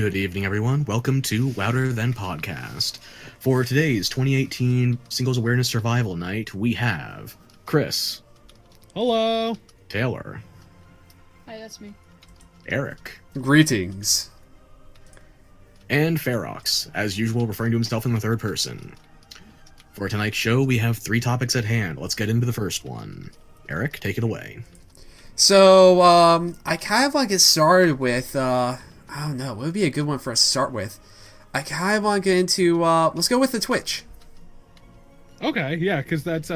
Good evening, everyone. Welcome to Louder Than Podcast. For today's 2018 Singles Awareness Survival Night, we have Chris. Hello. Taylor. Hi, that's me. Eric. Greetings. And Ferox, as usual, referring to himself in the third person. For tonight's show, we have 3 topics at hand. Let's get into the first one. Eric, take it away. So, I kind of want to get started with, I don't know, what would be a good one for us to start with? I kind of want to get into, let's go with the Twitch. Okay, yeah, because that's,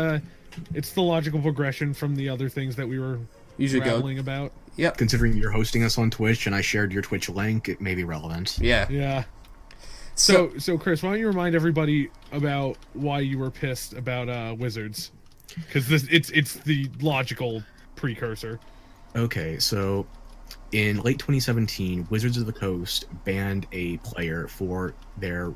it's the logical progression from the other things that we were rambling about. Yep. Considering you're hosting us on Twitch and I shared your Twitch link, it may be relevant. Yeah. Yeah. So Chris, why don't you remind everybody about why you were pissed about Wizards? Because it's the logical precursor. Okay, so in late 2017, Wizards of the Coast banned a player for their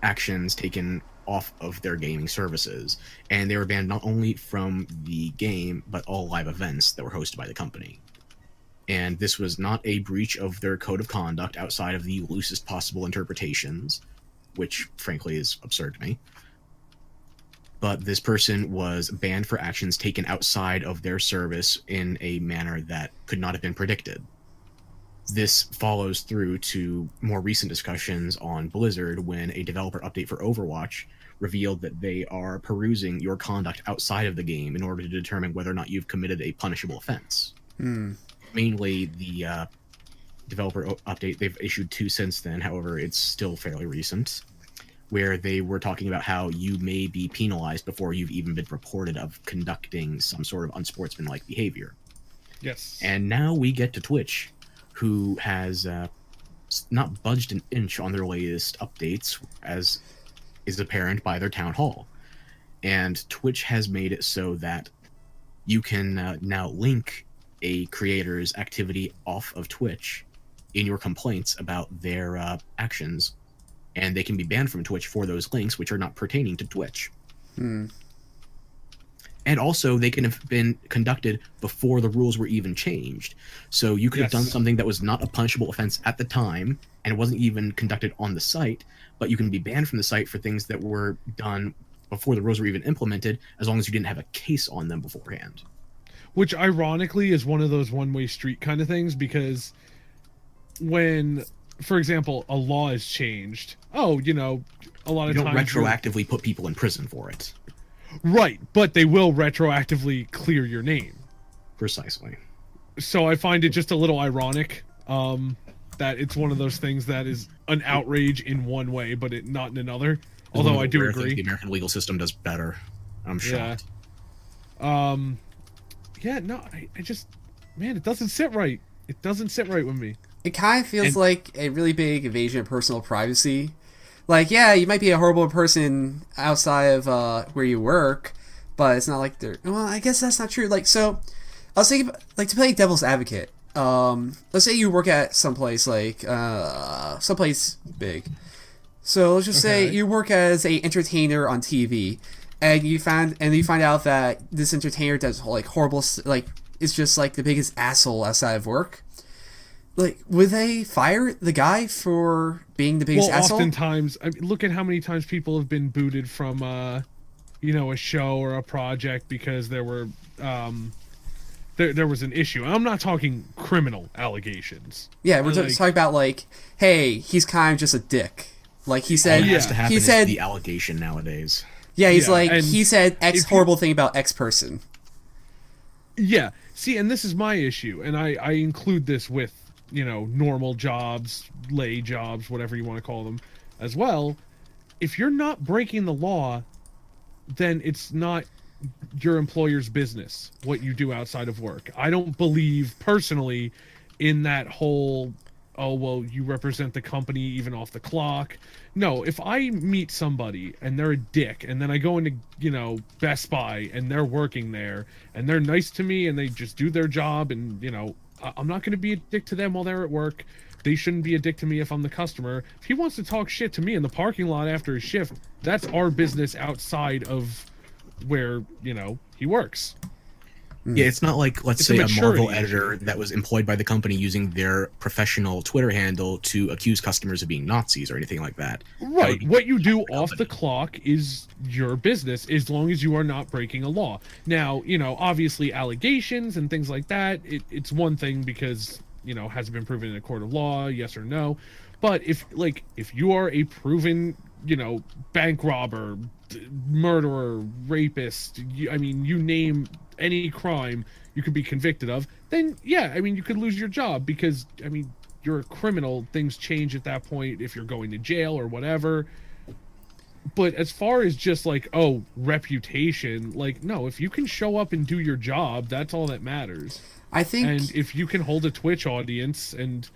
actions taken off of their gaming services, and they were banned not only from the game, but all live events that were hosted by the company. And this was not a breach of their code of conduct outside of the loosest possible interpretations, which frankly is absurd to me. But this person was banned for actions taken outside of their service in a manner that could not have been predicted. This follows through to more recent discussions on Blizzard when a developer update for Overwatch revealed that they are perusing your conduct outside of the game in order to determine whether or not you've committed a punishable offense. Mainly the developer update, they've issued 2 since then, however, it's still fairly recent, where they were talking about how you may be penalized before you've even been reported of conducting some sort of unsportsmanlike behavior. Yes. And now we get to Twitch, who has not budged an inch on their latest updates, as is apparent by their town hall. And Twitch has made it so that you can now link a creator's activity off of Twitch in your complaints about their actions, and they can be banned from Twitch for those links which are not pertaining to Twitch. And also, they can have been conducted before the rules were even changed. So you could have done something that was not a punishable offense at the time, and it wasn't even conducted on the site, but you can be banned from the site for things that were done before the rules were even implemented, as long as you didn't have a case on them beforehand. Which, ironically, is one of those one-way street kind of things, because when, for example, a law is changed, a lot of times... You don't retroactively put people in prison for it. Right, but they will retroactively clear your name. Precisely. So I find it just a little ironic that it's one of those things that is an outrage in one way, but not in another. Although I do agree. The American legal system does better. I'm shocked. Yeah, no, I just... Man, it doesn't sit right. It doesn't sit right with me. It kind of feels like a really big invasion of personal privacy. Like, yeah, you might be a horrible person outside of where you work, but it's not like they're... Well, I guess that's not true. Like, so, I was thinking, like, to play devil's advocate, let's say you work at someplace, like, someplace big. So, let's just say you work as a entertainer on TV, and you find out that this entertainer does, like, horrible... Like, is just, like, the biggest asshole outside of work. Like, would they fire the guy for being the biggest asshole? Oftentimes, I mean, look at how many times people have been booted from, a show or a project because there were, there was an issue. I'm not talking criminal allegations. Yeah, we're talking about, like, hey, he's kind of just a dick. Like, he said... All that has to happen is the allegation nowadays. Yeah, he said X horrible thing about X person. Yeah, see, and this is my issue, and I include this with, normal jobs, lay jobs, whatever you want to call them, as well. If you're not breaking the law, then it's not your employer's business what you do outside of work. I don't believe, personally, in that whole, oh, well, you represent the company even off the clock. No, if I meet somebody and they're a dick, and then I go into, Best Buy, and they're working there, and they're nice to me, and they just do their job, and, I'm not going to be a dick to them while they're at work. They shouldn't be a dick to me if I'm the customer. If he wants to talk shit to me in the parking lot after his shift, that's our business outside of where, he works. Yeah, it's not like, let's It's say, a a Marvel maturity editor issue. that was employed by the company using their professional Twitter handle to accuse customers of being Nazis or anything like that. That would Right. be What you do the off the company. clock is your business as long as you are not breaking a law. Now, obviously allegations and things like that, it's one thing because, has it been proven in a court of law, yes or no. But if you are a proven, bank robber, murderer, rapist, you name any crime you could be convicted of, then yeah, you could lose your job because, you're a criminal. Things change at that point if you're going to jail or whatever. But as far as just reputation, no, if you can show up and do your job, that's all that matters. I think And if you can hold a Twitch audience and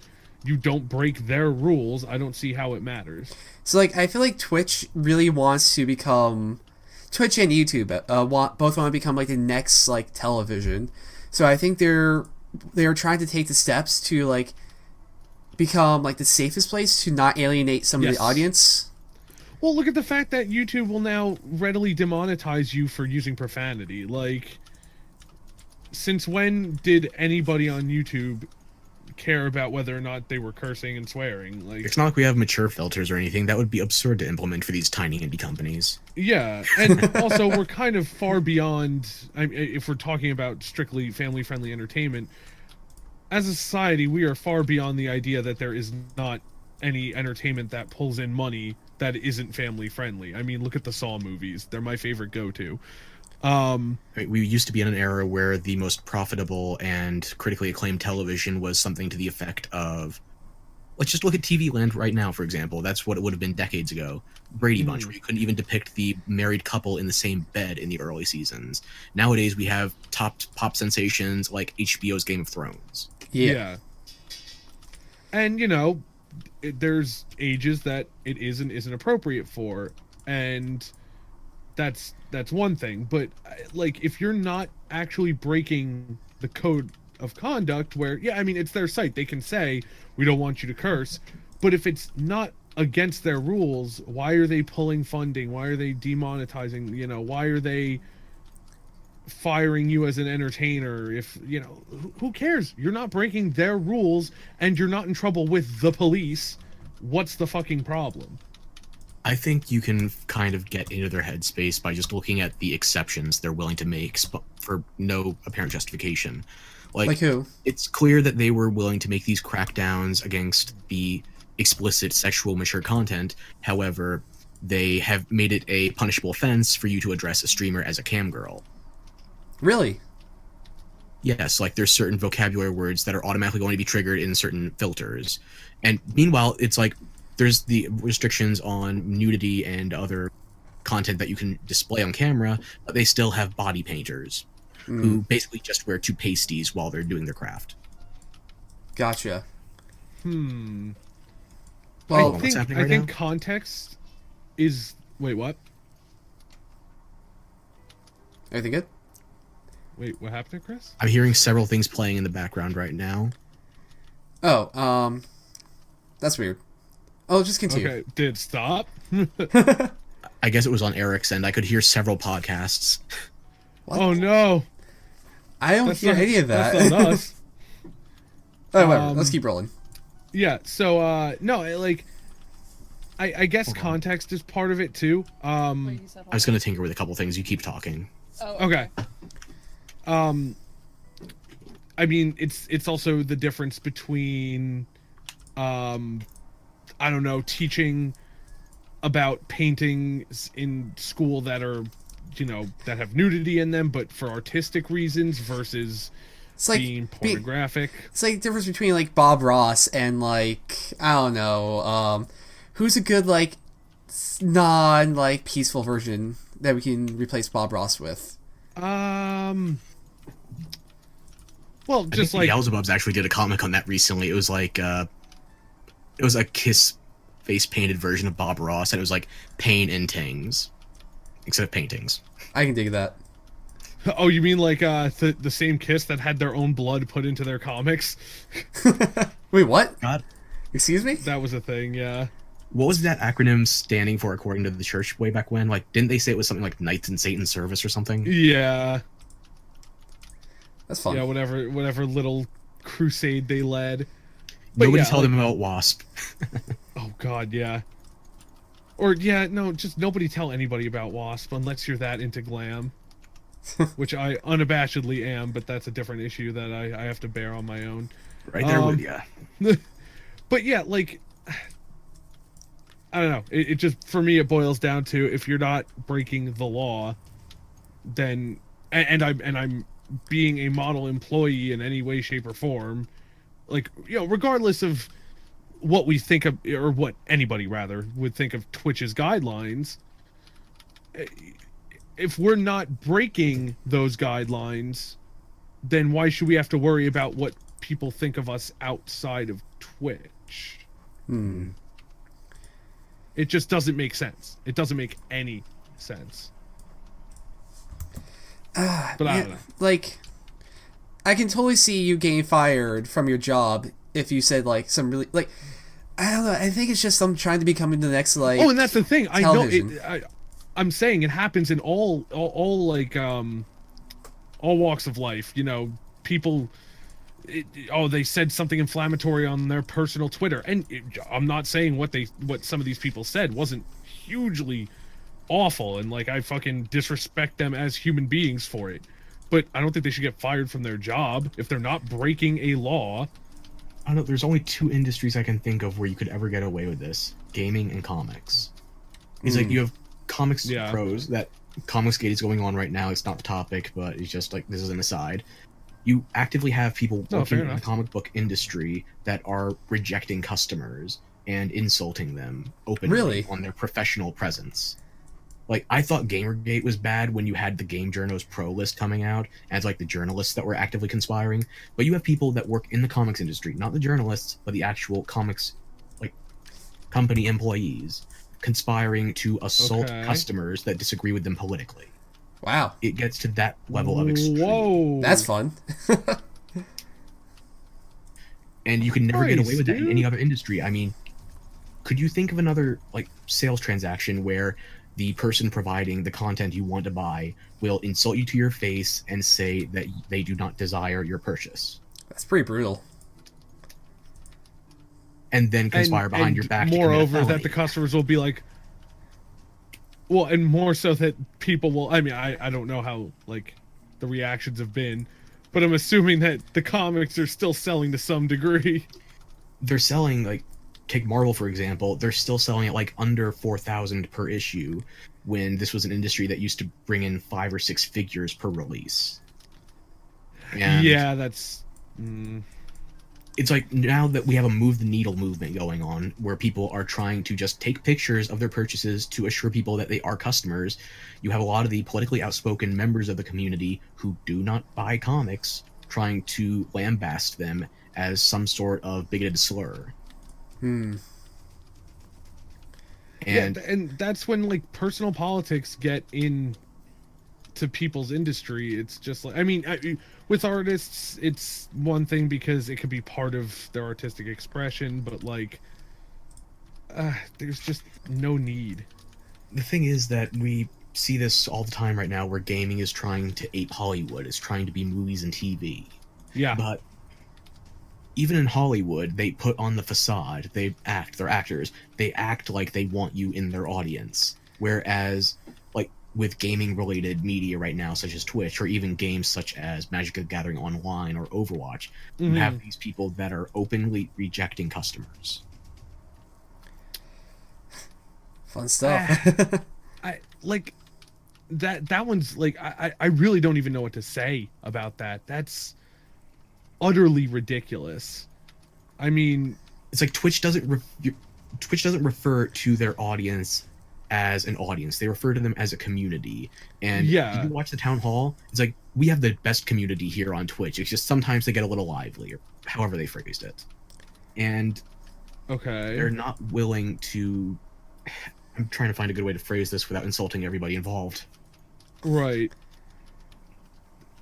you don't break their rules, I don't see how it matters. so. Like, I feel like Twitch really wants to become Twitch and YouTube. Both want to become like the next like television. So I think they are trying to take the steps to like become like the safest place to not alienate some of Yes. the audience. Well, look at the fact that YouTube will now readily demonetize you for using profanity. Like, since when did anybody on YouTube care about whether or not they were cursing and swearing? Like, It's not like we have mature filters or anything. That would be absurd to implement for these tiny indie companies. yeah, and also we're kind of far beyond. If we're talking about strictly family-friendly entertainment, as a society, we are far beyond the idea that there is not any entertainment that pulls in money that isn't family-friendly. I mean, look at the Saw movies; they're my favorite go-to. We used to be in an era where the most profitable and critically acclaimed television was something to the effect of, let's just look at TV Land right now, for example. That's what it would have been decades ago. Brady Bunch, where you couldn't even depict the married couple in the same bed in the early seasons. Nowadays, we have top pop sensations like HBO's Game of Thrones. Yeah. And there's ages that it is and isn't appropriate for, and that's one thing. But if you're not actually breaking the code of conduct, where it's their site, they can say we don't want you to curse, but if it's not against their rules, why are they pulling funding? Why are they demonetizing? Why are they firing you as an entertainer? If who cares? You're not breaking their rules and you're not in trouble with the police. What's the fucking problem? I think you can kind of get into their headspace by just looking at the exceptions they're willing to make for no apparent justification. Like who? It's clear that they were willing to make these crackdowns against the explicit sexual mature content. However, they have made it a punishable offense for you to address a streamer as a cam girl. Really? Yes, there's certain vocabulary words that are automatically going to be triggered in certain filters. And meanwhile, it's there's the restrictions on nudity and other content that you can display on camera, but they still have body painters who basically just wear two pasties while they're doing their craft. Gotcha. I Well, what's think happening I right think now? context is. Wait, what? everything good? Wait, what happened, Chris? I'm hearing several things playing in the background right now. Oh, that's weird. Oh, just continue. Okay, did it stop? I guess it was on Eric's end. I could hear several podcasts. What? Oh no! I don't That's hear not, any of that. That's not us. Oh, whatever. Let's keep rolling. Yeah. So no, I guess context is part of it too. Wait, he said I was going to tinker with a couple things. You keep talking. Oh, Okay. It's also the difference between, I don't know, teaching about paintings in school that are, that have nudity in them, but for artistic reasons versus It's like being pornographic. it's like the difference between like Bob Ross and like I don't know, who's a good like non like peaceful version that we can replace Bob Ross with. Well, I just think the Beelzebubs actually did a comic on that recently. It was it was a Kiss face painted version of Bob Ross, and it was like pain and tings, instead of paintings. I can dig that. oh, you mean like the same Kiss that had their own blood put into their comics? Wait, what? God, Excuse me? That was a thing, yeah. what was that acronym standing for according to the church way back when? Didn't they say it was something like Knights in Satan's Service or something? Yeah. That's fun. Yeah, whatever little crusade they led. But Nobody yeah, tell like- them about Wasp. Oh God, yeah. Or yeah, no, just nobody tell anybody about Wasp unless you're that into glam, which I unabashedly am. But that's a different issue that I have to bear on my own. Right there with you. But yeah, like I don't know. It just for me it boils down to if you're not breaking the law, then and I'm being a model employee in any way, shape, or form, like regardless of what we think of or what anybody rather would think of Twitch's guidelines, if we're not breaking those guidelines, then why should we have to worry about what people think of us outside of Twitch? It just doesn't make sense. It doesn't make any sense. But I don't know. Like, I can totally see you getting fired from your job if you said like some really like, I don't know. I think it's just them trying to become the next like. Oh, and that's the thing. television. I know. I'm saying it happens in all like all walks of life. People. They said something inflammatory on their personal Twitter, and I'm not saying what some of these people said wasn't hugely awful, and like I fucking disrespect them as human beings for it, but I don't think they should get fired from their job if they're not breaking a law. I don't know. There's only two industries I can think of where you could ever get away with this: gaming and comics. It's like you have comics pros. That Comicsgate is going on right now. It's not the topic, but it's just like this is an aside. You actively have people working in the comic book industry that are rejecting customers and insulting them openly on their professional presence. Like, I thought Gamergate was bad when you had the Game Journos Pro list coming out as, like, the journalists that were actively conspiring. But you have people that work in the comics industry, not the journalists, but the actual comics, like, company employees, conspiring to assault customers that disagree with them politically. Wow. It gets to that level of extreme. Whoa. That's fun. And you can never get away with that in any other industry. I mean, could you think of another, like, sales transaction where the person providing the content you want to buy will insult you to your face and say that they do not desire your purchase? That's pretty brutal. And then conspire behind your back. Moreover, that the customers will be like, well, and more so that people will. I mean, I don't know how like the reactions have been, but I'm assuming that the comics are still selling to some degree. They're selling, like, take Marvel for example. They're still selling it like under 4,000 per issue, when this was an industry that used to bring in 5 or 6 figures per release. And yeah, that's. It's like now that we have a move the needle movement going on where people are trying to just take pictures of their purchases to assure people that they are customers. You have a lot of the politically outspoken members of the community who do not buy comics trying to lambaste them as some sort of bigoted slur. And and that's when like personal politics get in to people's industry. It's just like, I mean, with artists it's one thing because it could be part of their artistic expression, but like there's just no need. the thing is that we see this all the time right now where gaming is trying to ape Hollywood. It's trying to be movies and TV. Yeah. But even in Hollywood, they put on the facade. They're actors. They act like they want you in their audience. Whereas, like, with gaming-related media right now, such as Twitch, or even games such as Magic the Gathering Online or Overwatch, you have these people that are openly rejecting customers. Fun stuff. I like that one's like I really don't even know what to say about that. That's utterly ridiculous. I mean, it's like Twitch doesn't refer to their audience as an audience. They refer to them as a community. And if you watch the town hall, it's like, we have the best community here on Twitch. It's just sometimes they get a little lively, or however they phrased it. And they're not willing to... I'm trying to find a good way to phrase this without insulting everybody involved. Right.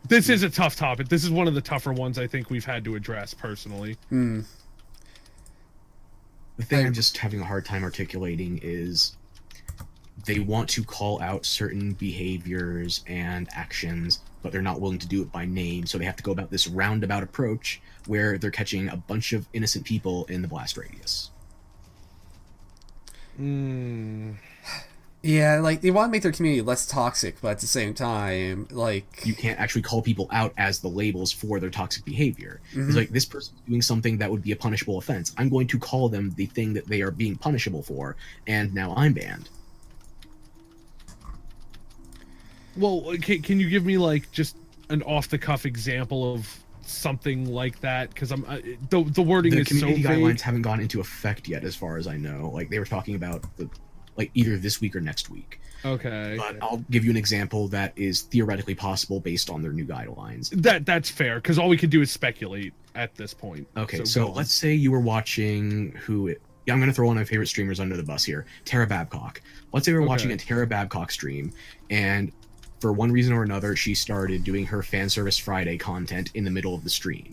This is a tough topic. This is one of the tougher ones I think we've had to address personally. The thing I'm just having a hard time articulating is they want to call out certain behaviors and actions, but they're not willing to do it by name, so they have to go about this roundabout approach where they're catching a bunch of innocent people in the blast radius. Yeah, like they want to make their community less toxic, but at the same time, like You can't actually call people out as the labels for their toxic behavior. It's like, this person's doing something that would be a punishable offense. I'm going to call them the thing that they are being punishable for, and now I'm banned. Well, can you give me like just an off the cuff example of something like that? Because I'm the wording The is so community vague. guidelines haven't gone into effect yet, as far as I know. Like, they were talking about either this week or next week. Okay, But I'll give you an example that is theoretically possible based on their new guidelines. that's fair, because all we can do is speculate at this point. Okay, go so on. let's say you were watching I'm going to throw one of my favorite streamers under the bus here, Tara Babcock. Let's say we were watching a Tara Babcock stream, and for one reason or another, she started doing her fan service Friday content in the middle of the stream.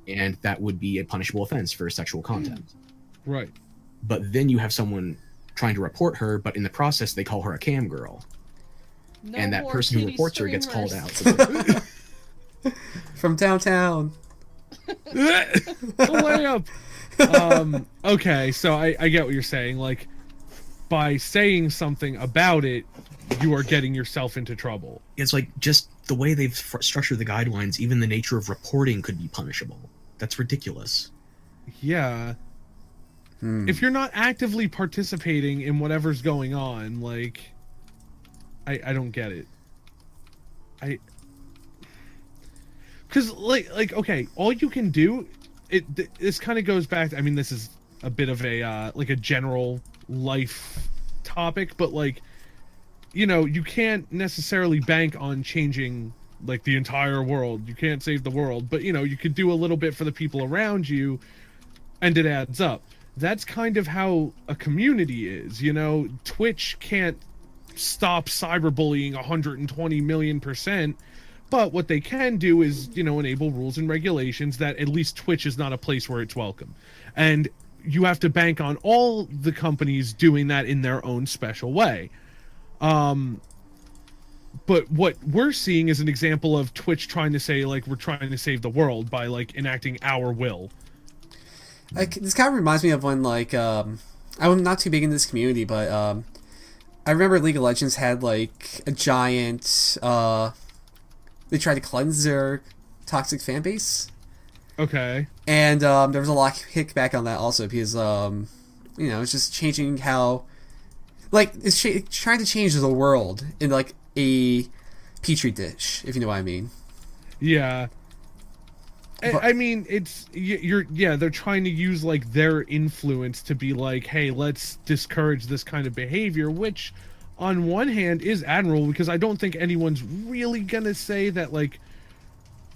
And that would be a punishable offense for sexual content. Right. But then you have someone trying to report her, but in the process, they call her a cam girl. No And that more person who kitty reports her gets called streamers. out. from downtown. Layup. Okay, so I get what you're saying. Like, by saying something about it, you are getting yourself into trouble. It's like, just the way they've structured the guidelines, even the nature of reporting could be punishable. That's ridiculous. Yeah. If you're not actively participating in whatever's going on, like, I don't get it. Because like okay, all you can do, this kind of goes back. I mean, this is a bit of a like a general life topic, but like, you know, you can't necessarily bank on changing like the entire world. You can't save the world, but you know, you could do a little bit for the people around you, and it adds up. That's kind of how a community is, you know. Twitch can't stop cyberbullying 120 million%, but what they can do is, you know, enable rules and regulations that at least Twitch is not a place where it's welcome. And you have to bank on all the companies doing that in their own special way. But what we're seeing is an example of Twitch trying to say, like, we're trying to save the world by, like, enacting our will. Like, this kind of reminds me of when, like, I'm not too big in this community, but I remember League of Legends had, like, a giant, they tried to cleanse their toxic fan base. Okay. And there was a lot of kickback on that also, because, you know, it's just changing how, like, it's trying to change the world in, like, a petri dish, if you know what I mean. Yeah. I mean, they're trying to use, like, their influence to be like, hey, let's discourage this kind of behavior, which on one hand is admirable, because I don't think anyone's really gonna say that, like,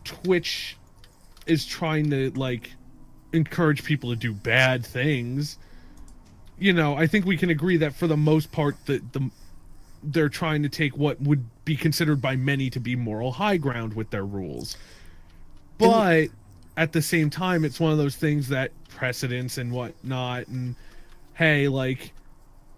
Twitch is trying to, like, encourage people to do bad things. You know, I think we can agree that for the most part that they're trying to take what would be considered by many to be moral high ground with their rules. But at the same time, it's one of those things that precedents and whatnot, and hey, like,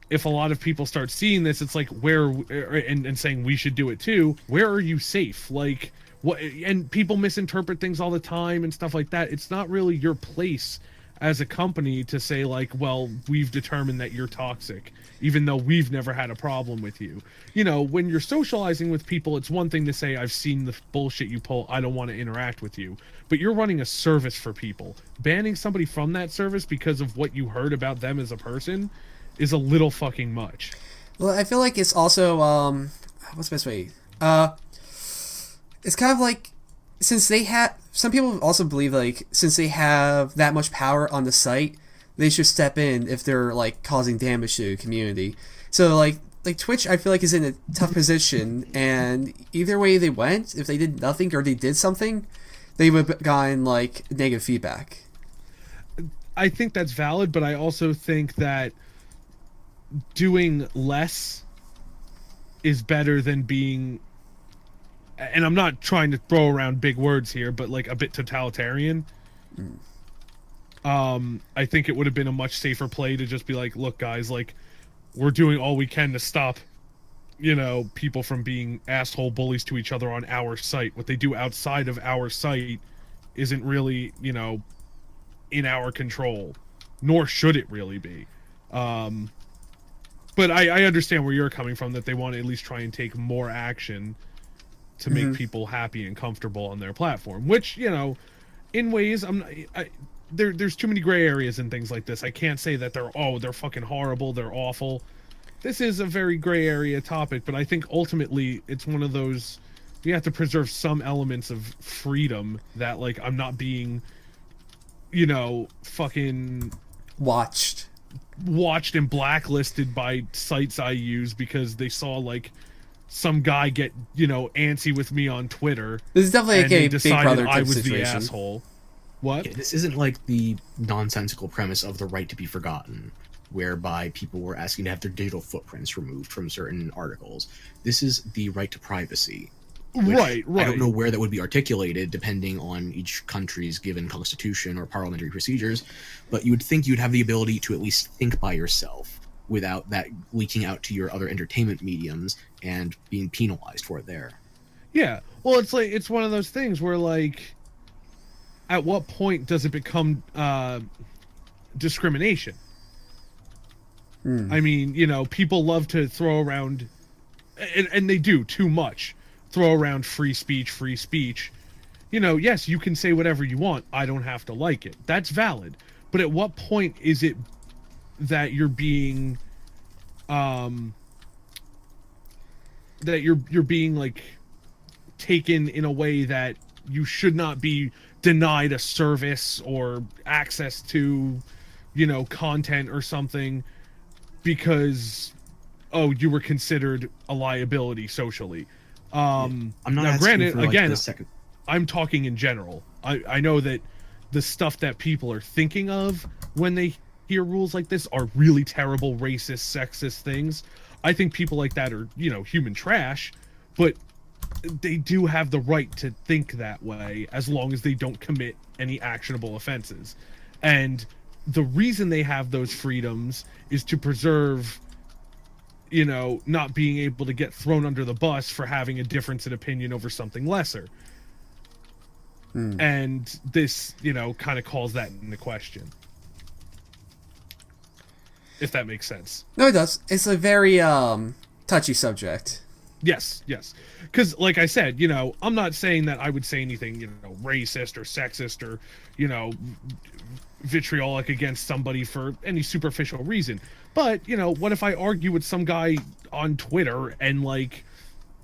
if a lot of people start seeing this, it's like, where, and saying we should do it too, where are you safe? Like, what? And people misinterpret things all the time and stuff like that. It's not really your place as a company to say, like, well, we've determined that you're toxic, even though we've never had a problem with you. You know, when you're socializing with people, it's one thing to say, I've seen the bullshit you pull, I don't want to interact with you. But you're running a service for people. Banning somebody from that service because of what you heard about them as a person is a little fucking much. Well, I feel like it's also, what's the best way? It's kind of like, since they have, some people also believe, like, since they have that much power on the site, they should step in if they're, like, causing damage to the community. So, like Twitch, I feel like, is in a tough position, and either way they went, if they did nothing or they did something, they would have gotten, like, negative feedback. I think that's valid, but I also think that doing less is better than being, and I'm not trying to throw around big words here, but, like, a bit totalitarian. I think it would have been a much safer play to just be like, look, guys, like, we're doing all we can to stop you know, people from being asshole bullies to each other on our site. What they do outside of our site isn't really, you know, in our control, nor should it really be. But I understand where you're coming from, that they want to at least try and take more action to make people happy and comfortable on their platform, which, you know, in ways there's too many gray areas in things like this. I can't say that they're fucking horrible, they're awful. This is a very gray area topic, but I think ultimately it's one of those, you have to preserve some elements of freedom, that, like, I'm not being, you know, fucking Watched and blacklisted by sites I use because they saw, like, some guy get, you know, antsy with me on Twitter. This is definitely and like they a Big decided Brother I type was the situation. asshole. What? Yeah, this isn't like the nonsensical premise of the right to be forgotten, whereby people were asking to have their digital footprints removed from certain articles. This is the right to privacy. Right. I don't know where that would be articulated depending on each country's given constitution or parliamentary procedures, but you would think you'd have the ability to at least think by yourself without that leaking out to your other entertainment mediums and being penalized for it there. Yeah. Well, it's like, it's one of those things where, like, at what point does it become discrimination? I mean, you know, people love to throw around, and they do too much, throw around free speech. You know, yes, you can say whatever you want. I don't have to like it. That's valid. But at what point is it that you're being, that you're being, like, taken in a way that you should not be denied a service or access to, you know, content or something because, oh, you were considered a liability socially. I'm not now, asking granted, for, like, again, the second. I'm talking in general. I know that the stuff that people are thinking of when they hear rules like this are really terrible, racist, sexist things. I think people like that are, you know, human trash, but they do have the right to think that way as long as they don't commit any actionable offenses. And the reason they have those freedoms is to preserve, you know, not being able to get thrown under the bus for having a difference in opinion over something lesser. And this, you know, kind of calls that into question. If that makes sense. No, it does. It's a very touchy subject. Yes. Because, like I said, you know, I'm not saying that I would say anything, you know, racist or sexist or, you know, vitriolic against somebody for any superficial reason. But, you know, what if I argue with some guy on Twitter and, like,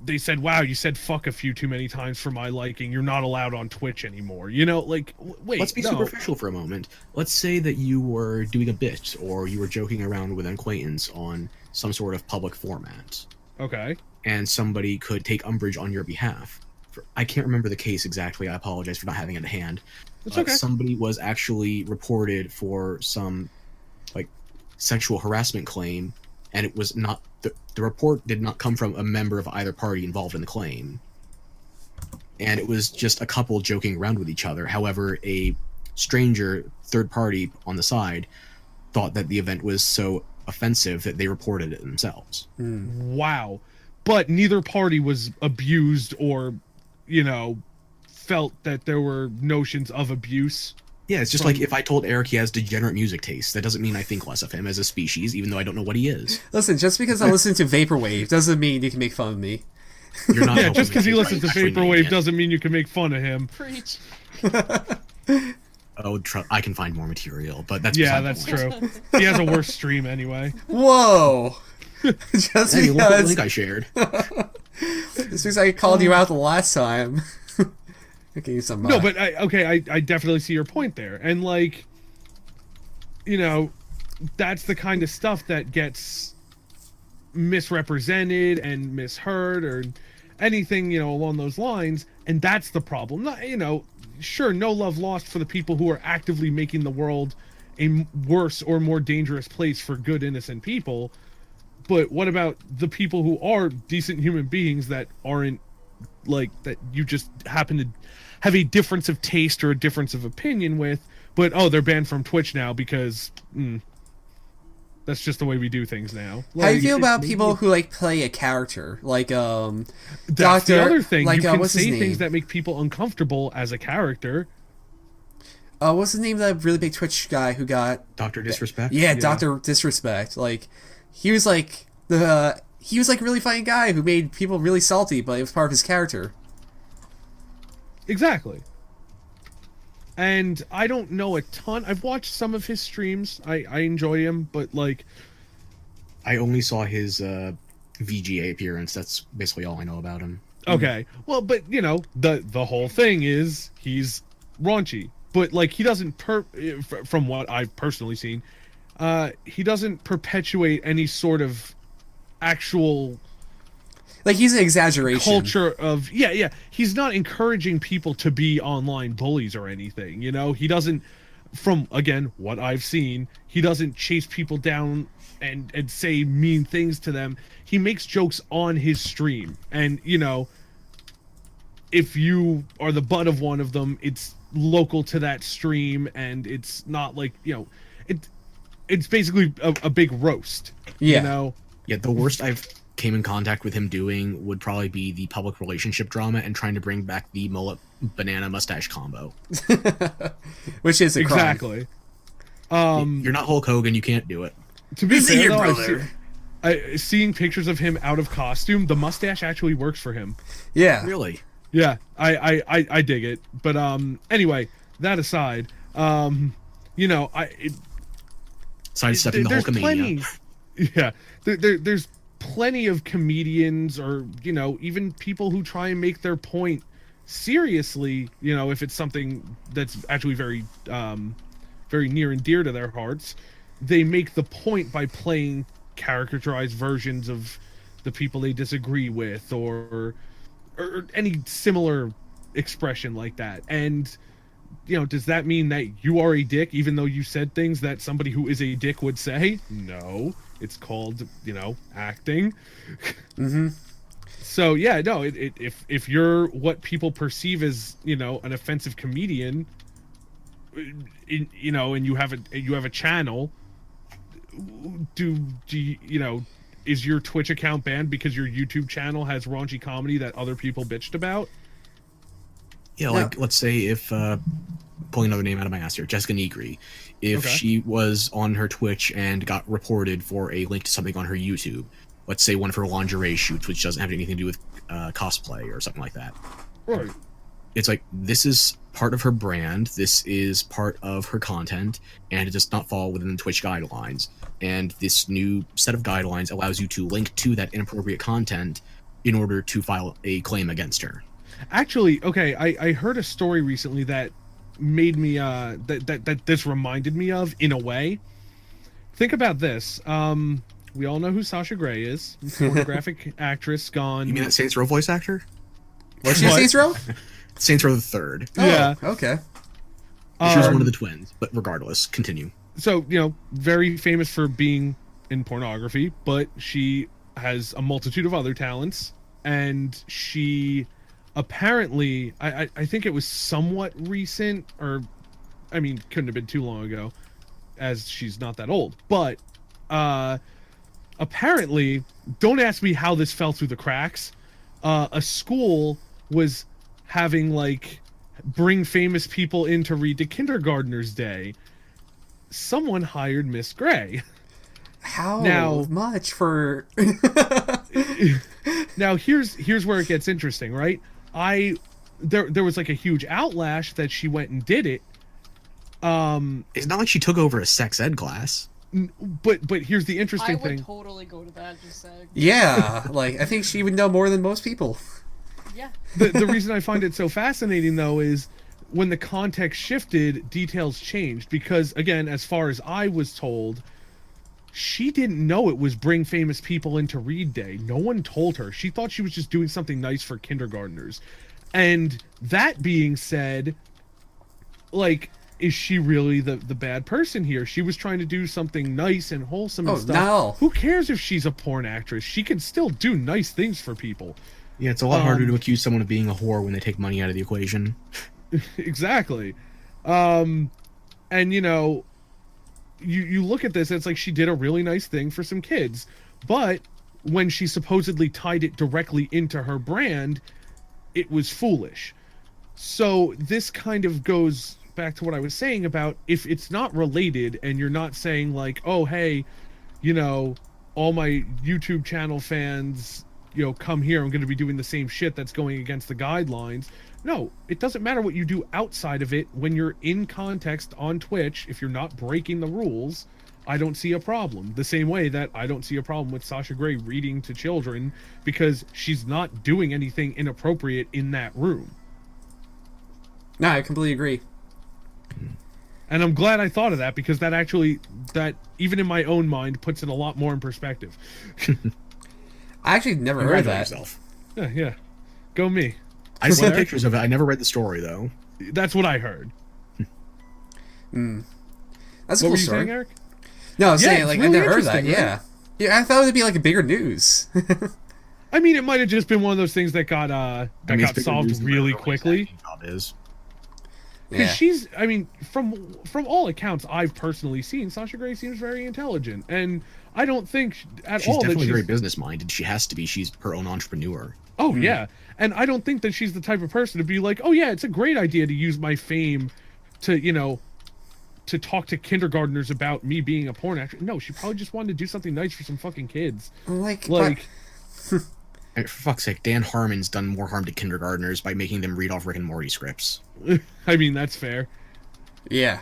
they said, wow, you said fuck a few too many times for my liking. You're not allowed on Twitch anymore. You know, like, wait, Let's be no. superficial for a moment. Let's say that you were doing a bit or you were joking around with an acquaintance on some sort of public format. Okay. And somebody could take umbrage on your behalf. I can't remember the case exactly. I apologize for not having it at hand. It's okay. Somebody was actually reported for some, like, sexual harassment claim, and it was not the report did not come from a member of either party involved in the claim, and it was just a couple joking around with each other. However, a stranger third party on the side thought that the event was so offensive that they reported it themselves. Wow. But neither party was abused or, you know, felt that there were notions of abuse. Yeah, it's just like if I told Eric he has degenerate music taste, that doesn't mean I think less of him as a species, even though I don't know what he is. Listen, just because I listen to Vaporwave doesn't mean you can make fun of me. You're not Yeah, helping just because me. he listens to Actually Vaporwave naming it. doesn't mean you can make fun of him. Preach. Oh, I can find more material, but that's Yeah, beside the that's point. true. He has a worse stream anyway. Whoa! Just Hey, look at the because link I shared. just because I called you out the last time. Okay, you some. No, but I definitely see your point there. And, like, you know, that's the kind of stuff that gets misrepresented and misheard or anything, you know, along those lines. And that's the problem. Not, you know, sure, no love lost for the people who are actively making the world a worse or more dangerous place for good, innocent people. But what about the people who are decent human beings that aren't, like, that you just happen to have a difference of taste or a difference of opinion with, but, oh, they're banned from Twitch now because That's just the way we do things now. How do you feel it- about people who like play a character, like That's Doctor? the other thing. Like You can what's his say name? things that make people uncomfortable as a character. What's the name of that really big Twitch guy who got? Dr. Disrespect? Yeah, Doctor Disrespect. Like he was like a really funny guy who made people really salty, but it was part of his character. Exactly. And I don't know a ton. I've watched some of his streams. I enjoy him, but like, I only saw his VGA appearance. That's basically all I know about him. okay, well, but you know, the whole thing is he's raunchy, but like he doesn't from what I've personally seen, he doesn't perpetuate any sort of actual Like he's an exaggeration. culture of he's not encouraging people to be online bullies or anything, you know. He doesn't, from again what I've seen, he doesn't chase people down and say mean things to them. He makes jokes on his stream, and you know, if you are the butt of one of them, it's local to that stream, and it's not like, you know, it's basically a big roast. Yeah. You know. Yeah, the worst I've came in contact with him doing would probably be the public relationship drama and trying to bring back the mullet banana mustache combo. Which is a crime. Exactly. You're not Hulk Hogan, you can't do it. To be fair, your though, brother. seeing pictures of him out of costume, the mustache actually works for him. Yeah. Really? Yeah, I dig it. But anyway, that aside, you know, Sidestepping the there's Hulkamania. plenty. Yeah, there's plenty of comedians, or you know, even people who try and make their point seriously. You know, if it's something that's actually very near and dear to their hearts, they make the point by playing caricaturized versions of the people they disagree with, or any similar expression like that. And you know, does that mean that you are a dick even though you said things that somebody who is a dick would say? No, it's called, you know, acting. Mm-hmm. So yeah, no, if you're what people perceive as, you know, an offensive comedian, you know, and you have a channel, do you know, is your Twitch account banned because your YouTube channel has raunchy comedy that other people bitched about? Yeah, like, let's say if, pulling another name out of my ass here, Jessica Negri, if Okay. she was on her Twitch and got reported for a link to something on her YouTube, let's say one of her lingerie shoots, which doesn't have anything to do with cosplay or something like that. Right. It's like, this is part of her brand, this is part of her content, and it does not fall within the Twitch guidelines. And this new set of guidelines allows you to link to that inappropriate content in order to file a claim against her. Actually, okay, I heard a story recently that made me that this reminded me of, in a way. Think about this. We all know who Sasha Grey is, pornographic actress gone. You mean that Saints Row voice actor? What's she in What? Saints Row? Saints Row the Third. Yeah. Oh, okay. She was one of the twins, but regardless, continue. So, you know, very famous for being in pornography, but she has a multitude of other talents, and she apparently, I think it was somewhat recent, or I mean, couldn't have been too long ago, as she's not that old, but apparently, don't ask me how this fell through the cracks, a school was having, like, bring famous people in to read to kindergartners day. Someone hired Miss Gray. How Now- much for? Now here's where it gets interesting, right? There was like a huge outlash that she went and did it. It's not like she took over a sex ed class. But here's the I interesting would thing. totally go to that. Just saying. Yeah, like I think she would know more than most people. Yeah. The reason I find it so fascinating, though, is when the context shifted, details changed. Because, again, as far as I was told, she didn't know it was bring famous people into read day. No one told her. She thought she was just doing something nice for kindergartners. And that being said, like, is she really the bad person here? She was trying to do something nice and wholesome and Oh, stuff. no. Who cares if she's a porn actress? She can still do nice things for people. Yeah, it's a lot harder to accuse someone of being a whore when they take money out of the equation. Exactly. And you know, you look at this, it's like she did a really nice thing for some kids, but when she supposedly tied it directly into her brand, it was foolish. So this kind of goes back to what I was saying about if it's not related and you're not saying like, oh, hey, you know, all my YouTube channel fans, you know, come here, I'm going to be doing the same shit that's going against the guidelines. No, it doesn't matter what you do outside of it. When you're in context on Twitch, if you're not breaking the rules, I don't see a problem. The same way that I don't see a problem with Sasha Grey reading to children because she's not doing anything inappropriate in that room. No, I completely agree. And I'm glad I thought of that because that even in my own mind puts it a lot more in perspective. I actually never heard that. Yourself. Yeah. Go me. I've seen pictures of it. I never read the story though. That's what I heard. That's a What cool were you story. saying, Eric? No, I was Yeah, saying it's like really I never heard that. interesting, Yeah, yeah. I thought it would be like a bigger news. I mean, it might have just been one of those things that got it's bigger solved news than really whatever quickly. His job is. Because Yeah. she's, I mean, from all accounts I've personally seen, Sasha Grey seems very intelligent, and I don't think at She's all that definitely she's very business minded. She has to be. She's her own entrepreneur. Oh yeah, and I don't think that she's the type of person to be like, oh yeah, it's a great idea to use my fame to, you know, to talk to kindergartners about me being a porn actress. No, she probably just wanted to do something nice for some fucking kids. Like, And for fuck's sake, Dan Harmon's done more harm to kindergartners by making them read off Rick and Morty scripts. I mean, that's fair. yeah.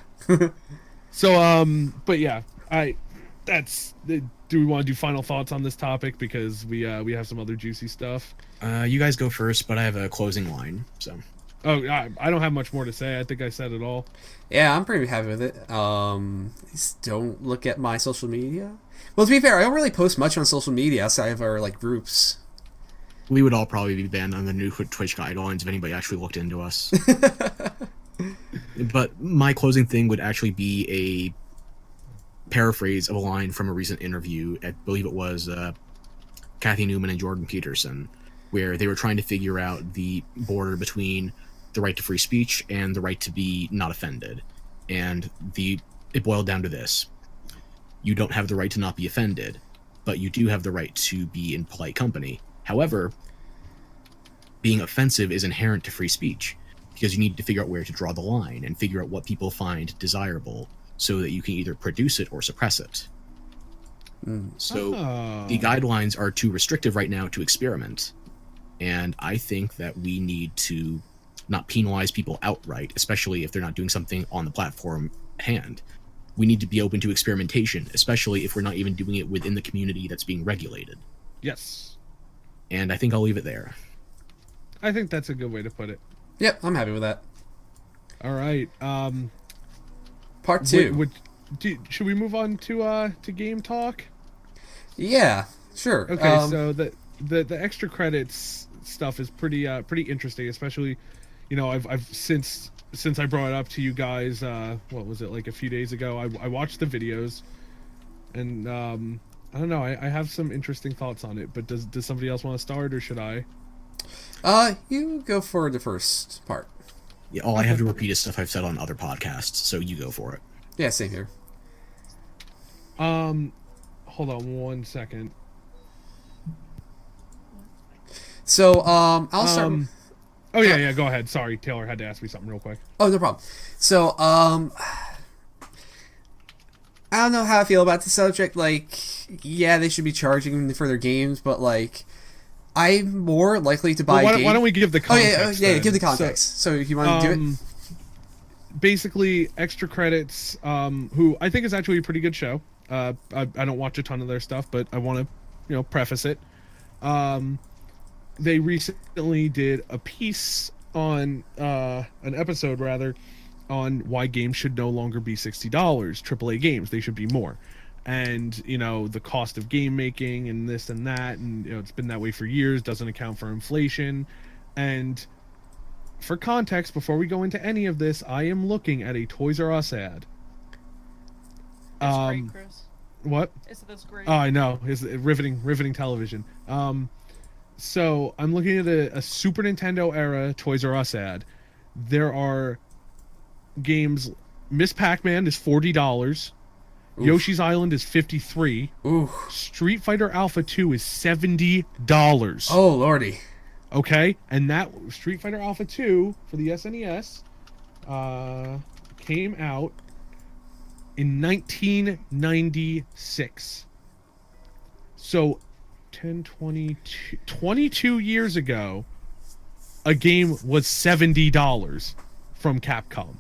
So, but yeah, do we want to do final thoughts on this topic because we have some other juicy stuff? You guys go first, but I have a closing line. So, I don't have much more to say. I think I said it all. Yeah, I'm pretty happy with it. Just don't look at my social media. Well, to be fair, I don't really post much on social media outside of our like groups. we would all probably be banned on the new Twitch guidelines if anybody actually looked into us. But my closing thing would actually be a paraphrase of a line from a recent interview. I believe it was Kathy Newman and Jordan Peterson, where they were trying to figure out the border between the right to free speech and the right to be not offended. And it boiled down to this. You don't have the right to not be offended, but you do have the right to be in polite company. However, being offensive is inherent to free speech because you need to figure out where to draw the line and figure out what people find desirable so that you can either produce it or suppress it. So the guidelines are too restrictive right now to experiment. And I think that we need to not penalize people outright, especially if they're not doing something on the platform at hand. We need to be open to experimentation, especially if we're not even doing it within the community that's being regulated. Yes. And I think I'll leave it there. I think that's a good way to put it. Yep, I'm happy with that. All right. Part 2. Should we move on to game talk? Yeah, sure. Okay, so the extra credits stuff is pretty interesting, especially, you know, I've since I brought it up to you guys, what was it, like a few days ago, I watched the videos, and I don't know, I have some interesting thoughts on it, but does somebody else want to start, or should I? You go for the first part. Yeah, all I have to repeat is stuff I've said on other podcasts, so you go for it. Yeah, same here. Hold on one second. So, I'll start. Oh yeah, go ahead. Sorry, Taylor had to ask me something real quick. Oh, no problem. So, I don't know how I feel about the subject. Like, yeah, they should be charging for their games, but like, I'm more likely to buy. Why don't we give the context? Yeah, give the context. So if you want to do it. Basically, extra credits. Who I think is actually a pretty good show. I don't watch a ton of their stuff, but I want to, preface it. They recently did a piece on an episode rather on why games should no longer be $60. AAA games, they should be more. And the cost of game making and this and that, and it's been that way for years, doesn't account for inflation. And for context, before we go into any of this, I am looking at a Toys R Us ad. That's great, Chris. What? That's great. Oh, I know. It's riveting television. So I'm looking at a Super Nintendo era Toys R Us ad. There are games. Miss Pac-Man is $40. Yoshi's Island is $53. Ooh. Street Fighter Alpha 2 is $70. Oh lordy. Okay, and that Street Fighter Alpha 2 for the SNES came out in 1996. So 22 years ago, a game was $70 from Capcom.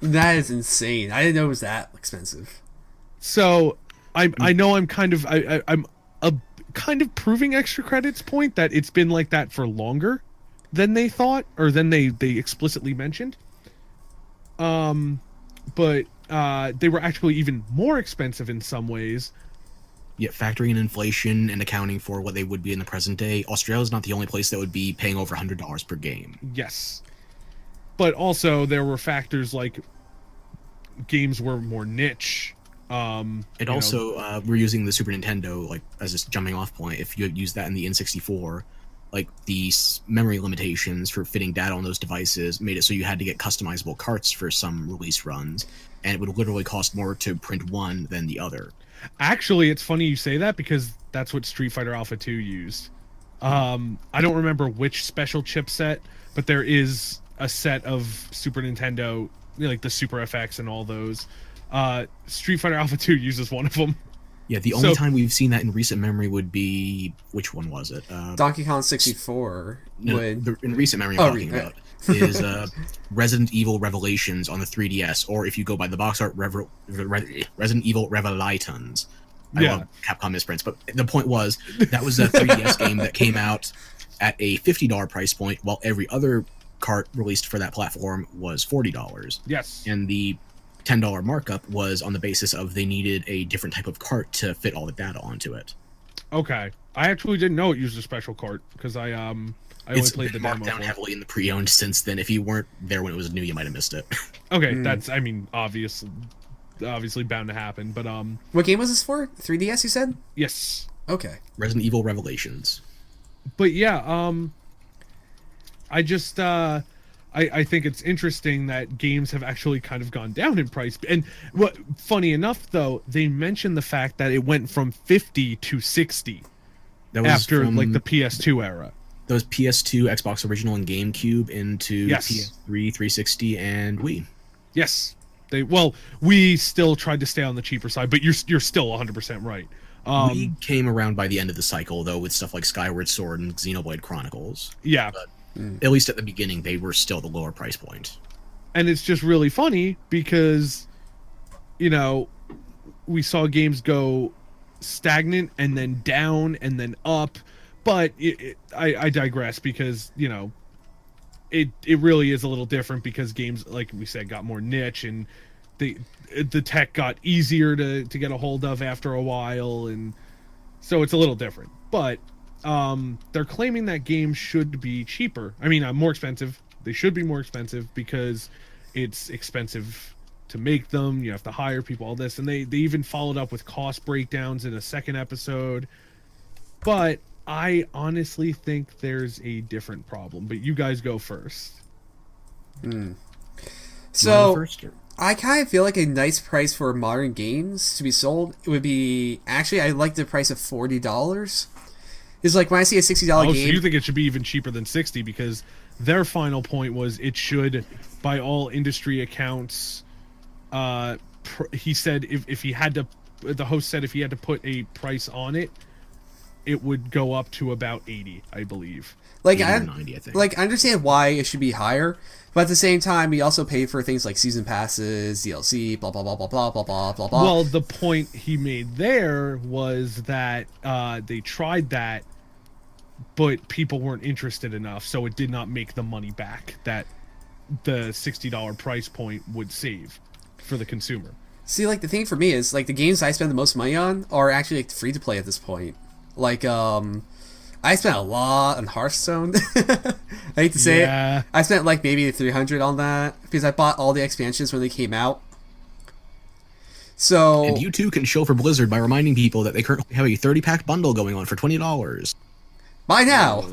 That is insane. I didn't know it was that expensive. So I know I'm kind of I'm a kind of proving extra credits point that it's been like that for longer than they thought or than they explicitly mentioned. But they were actually even more expensive in some ways. Yet factoring in inflation and accounting for what they would be in the present day, Australia's not the only place that would be paying over $100 per game. Yes. But also there were factors like games were more niche. It also, we're using the Super Nintendo like as a jumping off point. If you use that in the N64, like the memory limitations for fitting data on those devices made it so you had to get customizable carts for some release runs, and it would literally cost more to print one than the other. Actually, it's funny you say that because that's what Street Fighter Alpha 2 used. I don't remember which special chipset, but there is a set of Super Nintendo, like the Super FX and all those. Street Fighter Alpha 2 uses one of them. Yeah, the only time we've seen that in recent memory would be, which one was it? Donkey Kong 64 in recent memory I'm talking about is Resident Evil Revelations on the 3DS, or if you go by the box art, Resident Evil Revelations. I love Capcom misprints, but the point was that was a 3DS game that came out at a $50 price point, while every other cart released for that platform was $40. Yes. And the $10 markup was on the basis of they needed a different type of cart to fit all the data onto it. Okay. I actually didn't know it used a special cart because I only played the demo. Marked down heavily in the pre-owned since then. If you weren't there when it was new, you might have missed it. Okay, that's obviously bound to happen, but What game was this for? 3DS you said? yes. Okay. Resident Evil Revelations. But yeah, I just I think it's interesting that games have actually kind of gone down in price. And what funny enough though, they mentioned the fact that it went from 50 to 60 after like the PS2 era. That was PS2, Xbox Original, and GameCube into PS3, 360, and Wii. Yes. We still tried to stay on the cheaper side, but you're still 100% right. Wii came around by the end of the cycle though with stuff like Skyward Sword and Xenoblade Chronicles. Yeah. But at least at the beginning, they were still the lower price point. And it's just really funny because, we saw games go stagnant and then down and then up. But I digress because, it really is a little different because games, like we said, got more niche and the tech got easier to get a hold of after a while. And so it's a little different. But they're claiming that games should be cheaper. I mean, more expensive. They should be more expensive because it's expensive to make them. You have to hire people, all this. And they even followed up with cost breakdowns in a second episode. But I honestly think there's a different problem. But you guys go first. So, I kind of feel like a nice price for modern games to be sold would be... Actually, I like the price of $40. Is like when I see a $60 game. So you think it should be even cheaper than 60 because their final point was it should, by all industry accounts, he said if he had to, the host said if he had to put a price on it, it would go up to about 80, I believe. Like 90, I think. Like I understand why it should be higher, but at the same time, we also pay for things like season passes, DLC, blah blah blah blah blah blah blah blah blah. Well, the point he made there was that they tried that, but people weren't interested enough, so it did not make the money back that the $60 price point would save for the consumer. See, like the thing for me is like the games I spend the most money on are actually like free to play at this point. Like I spent a lot on Hearthstone. I hate to say it. I spent like maybe $300 on that because I bought all the expansions when they came out. So, and you too can show for Blizzard by reminding people that they currently have a 30-pack bundle going on for $20. Buy now.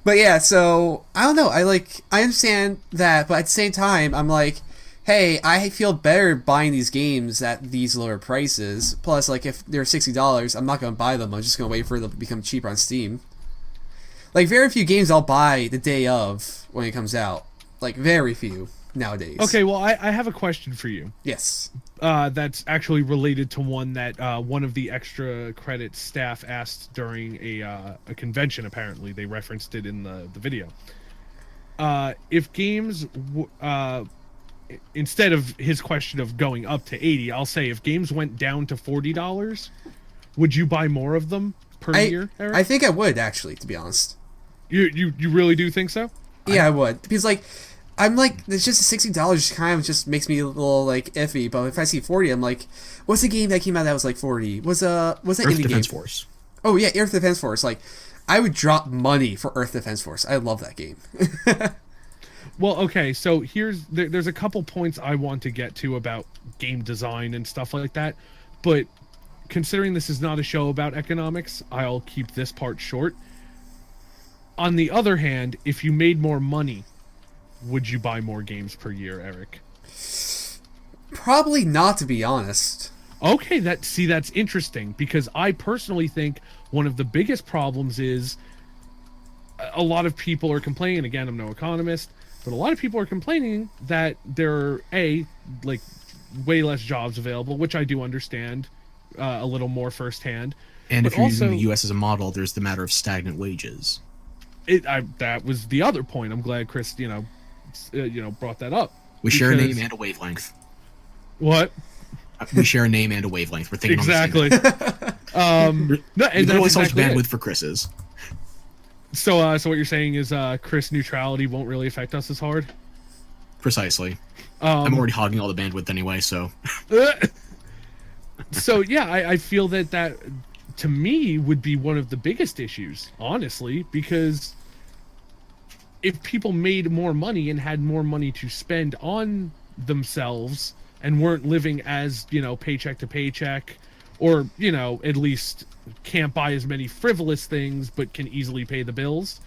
But yeah, so I don't know. I understand that, but at the same time, I'm like, hey, I feel better buying these games at these lower prices. Plus, like, if they're $60, I'm not going to buy them. I'm just going to wait for them to become cheaper on Steam. Like, very few games I'll buy the day of when it comes out. Like, very few nowadays. Okay, well, I have a question for you. Yes. That's actually related to one that one of the extra credit staff asked during a convention. Apparently, they referenced it in the video. If games, instead of his question of going up to 80, I'll say if games went down to $40, would you buy more of them per year, Eric? I think I would, actually, to be honest. You really do think so? Yeah, I would. Because, like, I'm like, it's just $60 kind of just makes me a little, like, iffy. But if I see 40, I'm like, what's the game that came out that was like 40? Was that Earth indie Defense game? Force. Oh yeah, Earth Defense Force. Like, I would drop money for Earth Defense Force. I love that game. Well, okay, so there's a couple points I want to get to about game design and stuff like that, but considering this is not a show about economics, I'll keep this part short. On the other hand, if you made more money, would you buy more games per year, Eric? Probably not, to be honest. Okay, that's interesting, because I personally think one of the biggest problems is a lot of people are complaining, again, I'm no economist, but a lot of people are complaining that there are, like, way less jobs available, which I do understand a little more firsthand. And but if you're also, using the U.S. as a model, there's the matter of stagnant wages. That was the other point. I'm glad Chris, brought that up. We share a name and a wavelength. What? We share a name and a wavelength. We're thinking exactly. on the same. No, and there's only so much exactly bandwidth it. for Chris's. So what you're saying is Chris neutrality won't really affect us as hard? Precisely. I'm already hogging all the bandwidth anyway, so. So yeah, I feel that to me would be one of the biggest issues, honestly, because if people made more money and had more money to spend on themselves and weren't living as, paycheck to paycheck, or, at least can't buy as many frivolous things but can easily pay the bills,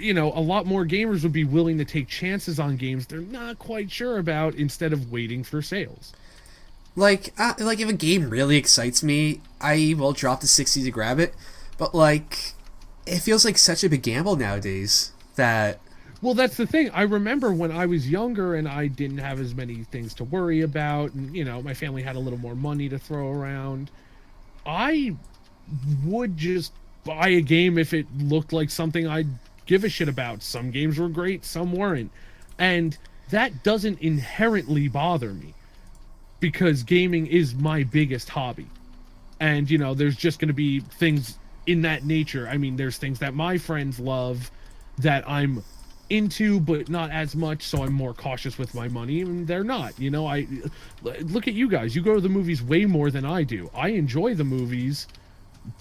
a lot more gamers would be willing to take chances on games they're not quite sure about instead of waiting for sales. Like if a game really excites me, I will drop to 60 to grab it. But, like, it feels like such a big gamble nowadays that... Well, that's the thing. I remember when I was younger and I didn't have as many things to worry about, and, my family had a little more money to throw around. I would just buy a game if it looked like something I'd give a shit about. Some games were great, some weren't. And that doesn't inherently bother me, because gaming is my biggest hobby. And, there's just going to be things in that nature. I mean, there's things that my friends love that I'm into, but not as much, so I'm more cautious with my money, and they're not. I look at you guys. You go to the movies way more than I do. I enjoy the movies,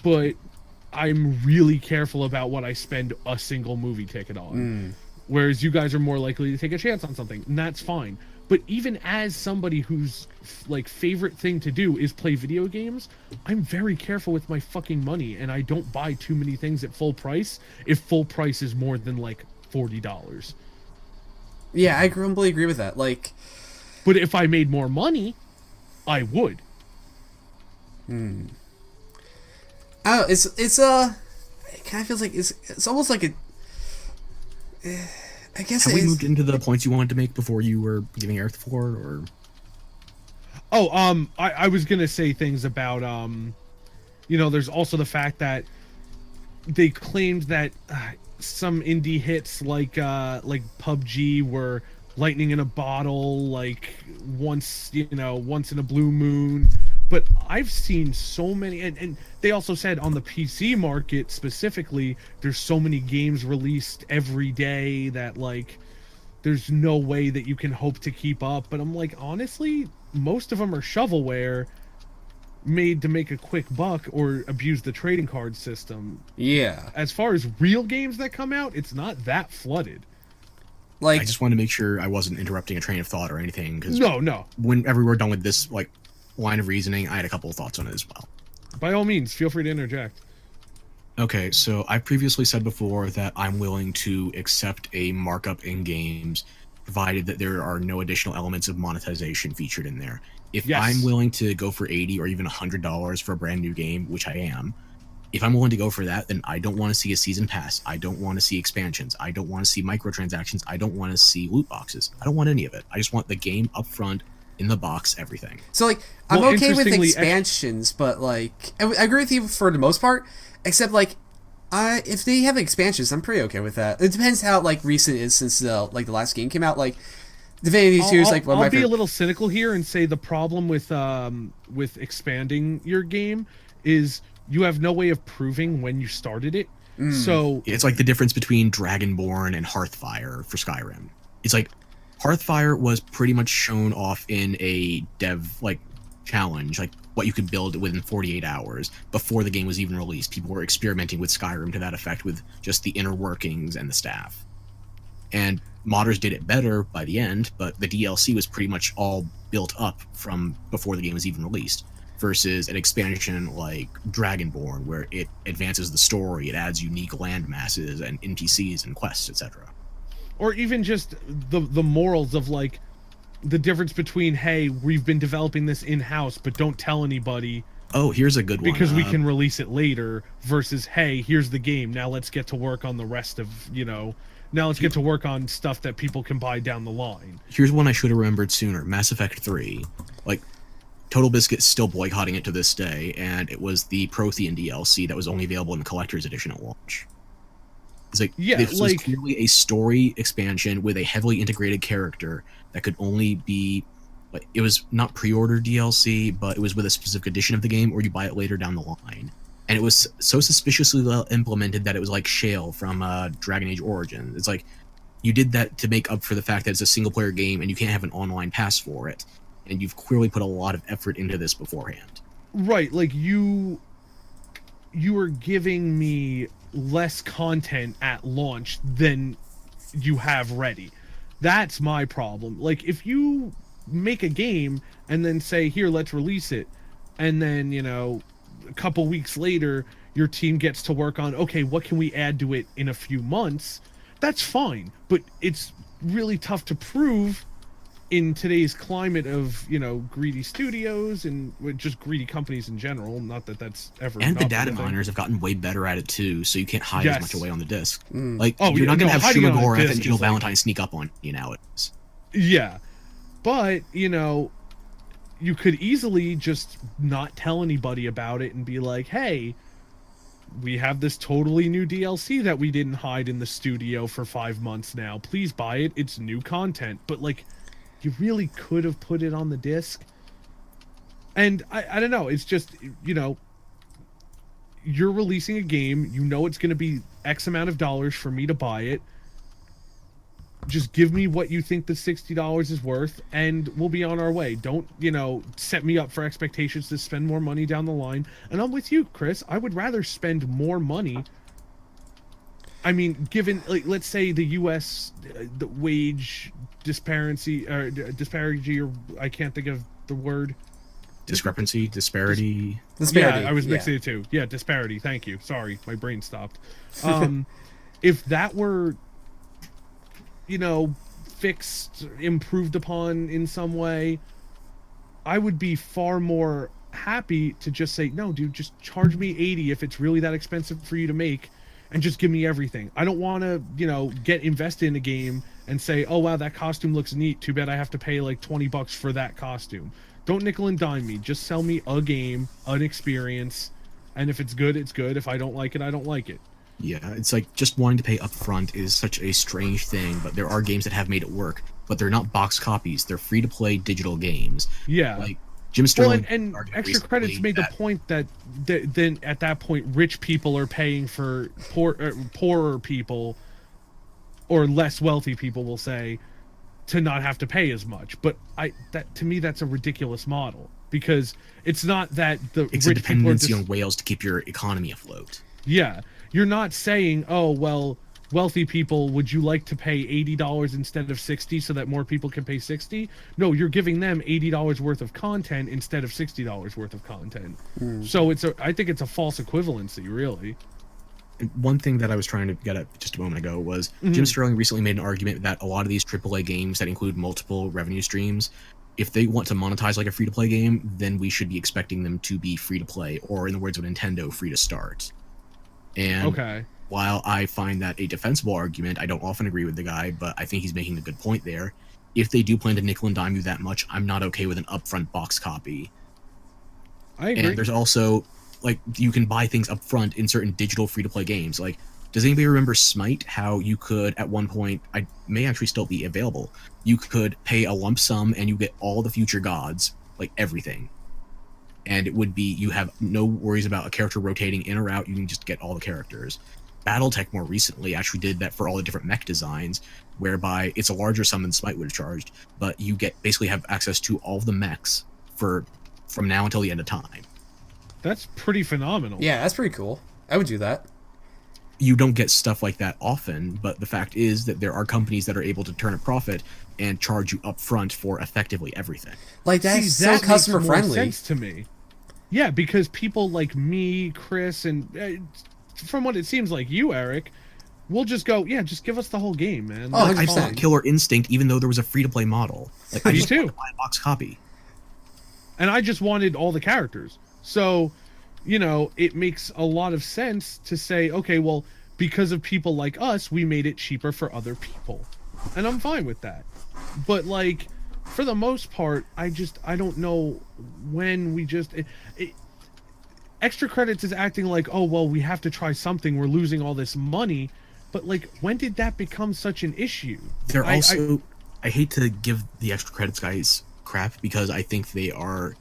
but I'm really careful about what I spend a single movie ticket on. Whereas you guys are more likely to take a chance on something, and that's fine. But even as somebody whose favorite thing to do is play video games, I'm very careful with my fucking money, and I don't buy too many things at full price if full price is more than $40. Yeah, I completely agree with that. Like, but if I made more money, I would. Oh, it kind of feels like it's almost like I guess Have we moved into the points you wanted to make before you were giving Earth for, or? Oh, I was gonna say things about there's also the fact that they claimed that some indie hits like PUBG were lightning in a bottle, like once in a blue moon. But I've seen so many, and they also said on the PC market specifically, there's so many games released every day that there's no way that you can hope to keep up. But I'm like, honestly, most of them are shovelware made to make a quick buck or abuse the trading card system. Yeah. As far as real games that come out, it's not that flooded. I just wanted to make sure I wasn't interrupting a train of thought or anything, because no. Whenever we're done with this line of reasoning, I had a couple of thoughts on it as well. By all means, feel free to interject. Okay, so I previously said before that I'm willing to accept a markup in games provided that there are no additional elements of monetization featured in there. If Yes. I'm willing to go for $80 or even $100 for a brand new game, which I am, if I'm willing to go for that, then I don't want to see a season pass. I don't want to see expansions. I don't want to see microtransactions. I don't want to see loot boxes. I don't want any of it. I just want the game up front, in the box, everything. So, like, I'm Well, okay with interestingly, expansions, but, like, I agree with you for the most part, except, like, if they have expansions, I'm pretty okay with that. It depends how, like, recent it is since, the last game came out. Like, Divinity 2 is, like, one of my I'll be a favorite... little cynical here and say the problem with expanding your game is you have no way of proving when you started it. So It's like the difference between Dragonborn and Hearthfire for Skyrim. It's like Hearthfire was pretty much shown off in a dev like challenge, like what you could build within 48 hours before the game was even released. People were experimenting with Skyrim to that effect with just the inner workings and the staff. And modders did it better by the end, but the DLC was pretty much all built up from before the game was even released. Versus an expansion like Dragonborn, where it advances the story, it adds unique land masses and NPCs and quests, etc. or even just the morals of like the difference between, hey, we've been developing this in-house but don't tell anybody Oh, here's a good one. because we can release it later, versus, hey, here's the game, now let's get to work on the rest of, now let's get to work on stuff that people can buy down the line. Here's one I should have remembered sooner. Mass Effect 3. Like, Total Biscuit's still boycotting it to this day, and it was the Prothean DLC that was only available in the Collector's Edition at launch. It's like, Yeah, this was like- clearly a story expansion with a heavily integrated character that could only be... Like, it was not pre-order DLC, but it was with a specific edition of the game, or you buy it later down the line. And it was so suspiciously well implemented that it was like Shale from Dragon Age Origins. It's like, you did that to make up for the fact that it's a single-player game and you can't have an online pass for it. And you've clearly put a lot of effort into this beforehand. Right, like you are giving me less content at launch than you have ready. That's my problem. Like, if you make a game and then say, here, let's release it, and then, a couple weeks later your team gets to work on, okay, what can we add to it in a few months, that's fine. But it's really tough to prove in today's climate of, greedy studios and just greedy companies in general. Not that that's ever... And the not data a thing. miners have gotten way better at it too, so you can't hide Yes. as much away on the disc. Like, Oh, you're yeah, not going no, to have hiding on a Shumagorath disc and is Jill like- Valentine sneak up on you nowadays. Yeah. But, you could easily just not tell anybody about it and be like, hey, we have this totally new DLC that we didn't hide in the studio for 5 months now. Please buy it. It's new content. But, like, you really could have put it on the disc. And I don't know. It's just, you're releasing a game. You know it's going to be X amount of dollars for me to buy it. Just give me what you think the $60 is worth, and we'll be on our way. Don't, set me up for expectations to spend more money down the line. And I'm with you, Chris. I would rather spend more money. I mean, given, like, let's say the U.S. The wage disparity, or I can't think of the word. Discrepancy, disparity. Disparity, Yeah, I was yeah. mixing it too. Yeah, disparity. Thank you. Sorry, my brain stopped. If that were, fixed, improved upon in some way, I would be far more happy to just say, no, dude, just charge me $80 if it's really that expensive for you to make, and just give me everything. I don't want to, get invested in a game and say, oh wow, that costume looks neat. Too bad I have to pay like $20 for that costume. Don't nickel and dime me. Just sell me a game, an experience, and if it's good, it's good. If I don't like it, I don't like it. Yeah, it's like just wanting to pay up front is such a strange thing, but there are games that have made it work, but they're not box copies. They're free-to-play digital games. Yeah. Like, Jim Well, Sterling... and argued extra credits recently made the that- point that then at that point, rich people are paying for poorer people, or less wealthy people, will say, to not have to pay as much. But to me, that's a ridiculous model, because it's not that the It's a rich people are dependency just... on whales to keep your economy afloat. Yeah, you're not saying, oh, well, wealthy people, would you like to pay $80 instead of $60 so that more people can pay $60? No, you're giving them $80 worth of content instead of $60 worth of content. So I think it's a false equivalency, really. one thing that I was trying to get at just a moment ago was Jim Sterling recently made an argument that a lot of these AAA games that include multiple revenue streams, if they want to monetize like a free-to-play game, then we should be expecting them to be free-to-play, or in the words of Nintendo, free to start. And while I find that a defensible argument, I don't often agree with the guy, but I think he's making a good point there. If they do plan to nickel and dime you that much, I'm not okay with an upfront box copy. I agree. And there's also, like, you can buy things up front in certain digital free-to-play games. Like, does anybody remember Smite? How you could, at one point, I may actually still be available, you could pay a lump sum and you get all the future gods, like everything. And it would be, you have no worries about a character rotating in or out, you can just get all the characters. Battletech more recently actually did that for all the different mech designs, whereby it's a larger sum than Smite would have charged, but you get basically have access to all of the mechs from now until the end of time. That's pretty phenomenal. Yeah, that's pretty cool. I would do that. You don't get stuff like that often, but the fact is that there are companies that are able to turn a profit and charge you up front for effectively everything. Like, that's so customer friendly. Sense to me. Yeah, because people like me, Chris, and from what it seems like you, Eric, we'll just go, yeah, just give us the whole game, man. Oh, I bought Killer Instinct even though there was a free-to-play model. Like, I just wanted to buy a box copy. And I just wanted all the characters. So, you know, it makes a lot of sense to say, okay, well, because of people like us, we made it cheaper for other people. And I'm fine with that. But, like, for the most part, I don't know when we just... Extra Credits is acting like, oh, well, we have to try something. We're losing all this money. But, like, when did that become such an issue? I hate to give the Extra Credits guys crap because I think they're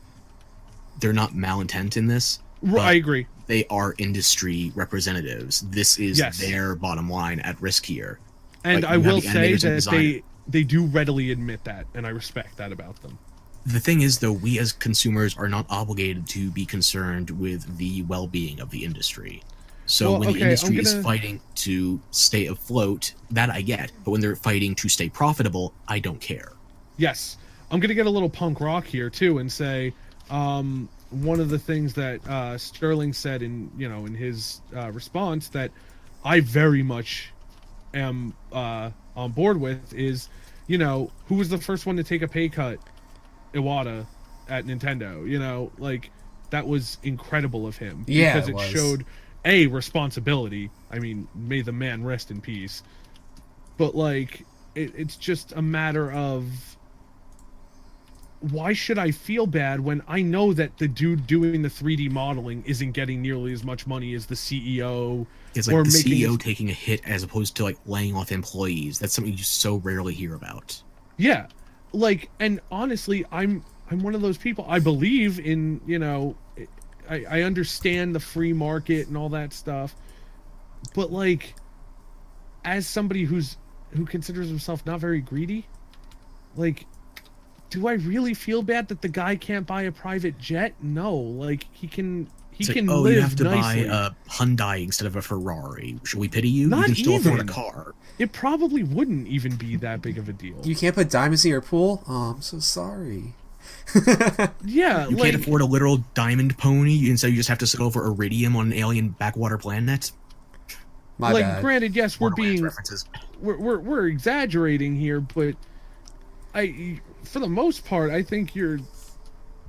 not malintent in this. I agree. They are industry representatives. This is their bottom line at risk here. And I will say that they do readily admit that, and I respect that about them. The thing is, though, we as consumers are not obligated to be concerned with the well-being of the industry. So when the industry is fighting to stay afloat, that I get. But when they're fighting to stay profitable, I don't care. Yes. I'm going to get a little punk rock here, too, and say one of the things that Sterling said in his response that I very much am on board with is, who was the first one to take a pay cut? Iwata at Nintendo. Like, that was incredible of him. Yeah, because it showed responsibility. I mean, may the man rest in peace. But, like, it's just a matter of, why should I feel bad when I know that the dude doing the 3D modeling isn't getting nearly as much money as the CEO? It's like the CEO taking a hit as opposed to, like, laying off employees. That's something you so rarely hear about. Yeah. Like, and honestly, I'm one of those people. I believe in, I understand the free market and all that stuff. But, like, as somebody who considers himself not very greedy, like, do I really feel bad that the guy can't buy a private jet? No, like, he can live you have to nicely. buy a Hyundai instead of a Ferrari. Should we pity you? Not you can still even. afford a car. It probably wouldn't even be that big of a deal. You can't put diamonds in your pool? Oh, I'm so sorry. Yeah, you can't afford a literal diamond pony, and so you just have to settle for iridium on an alien backwater planet. My bad. Granted, yes, we're exaggerating here, but for the most part, I think you're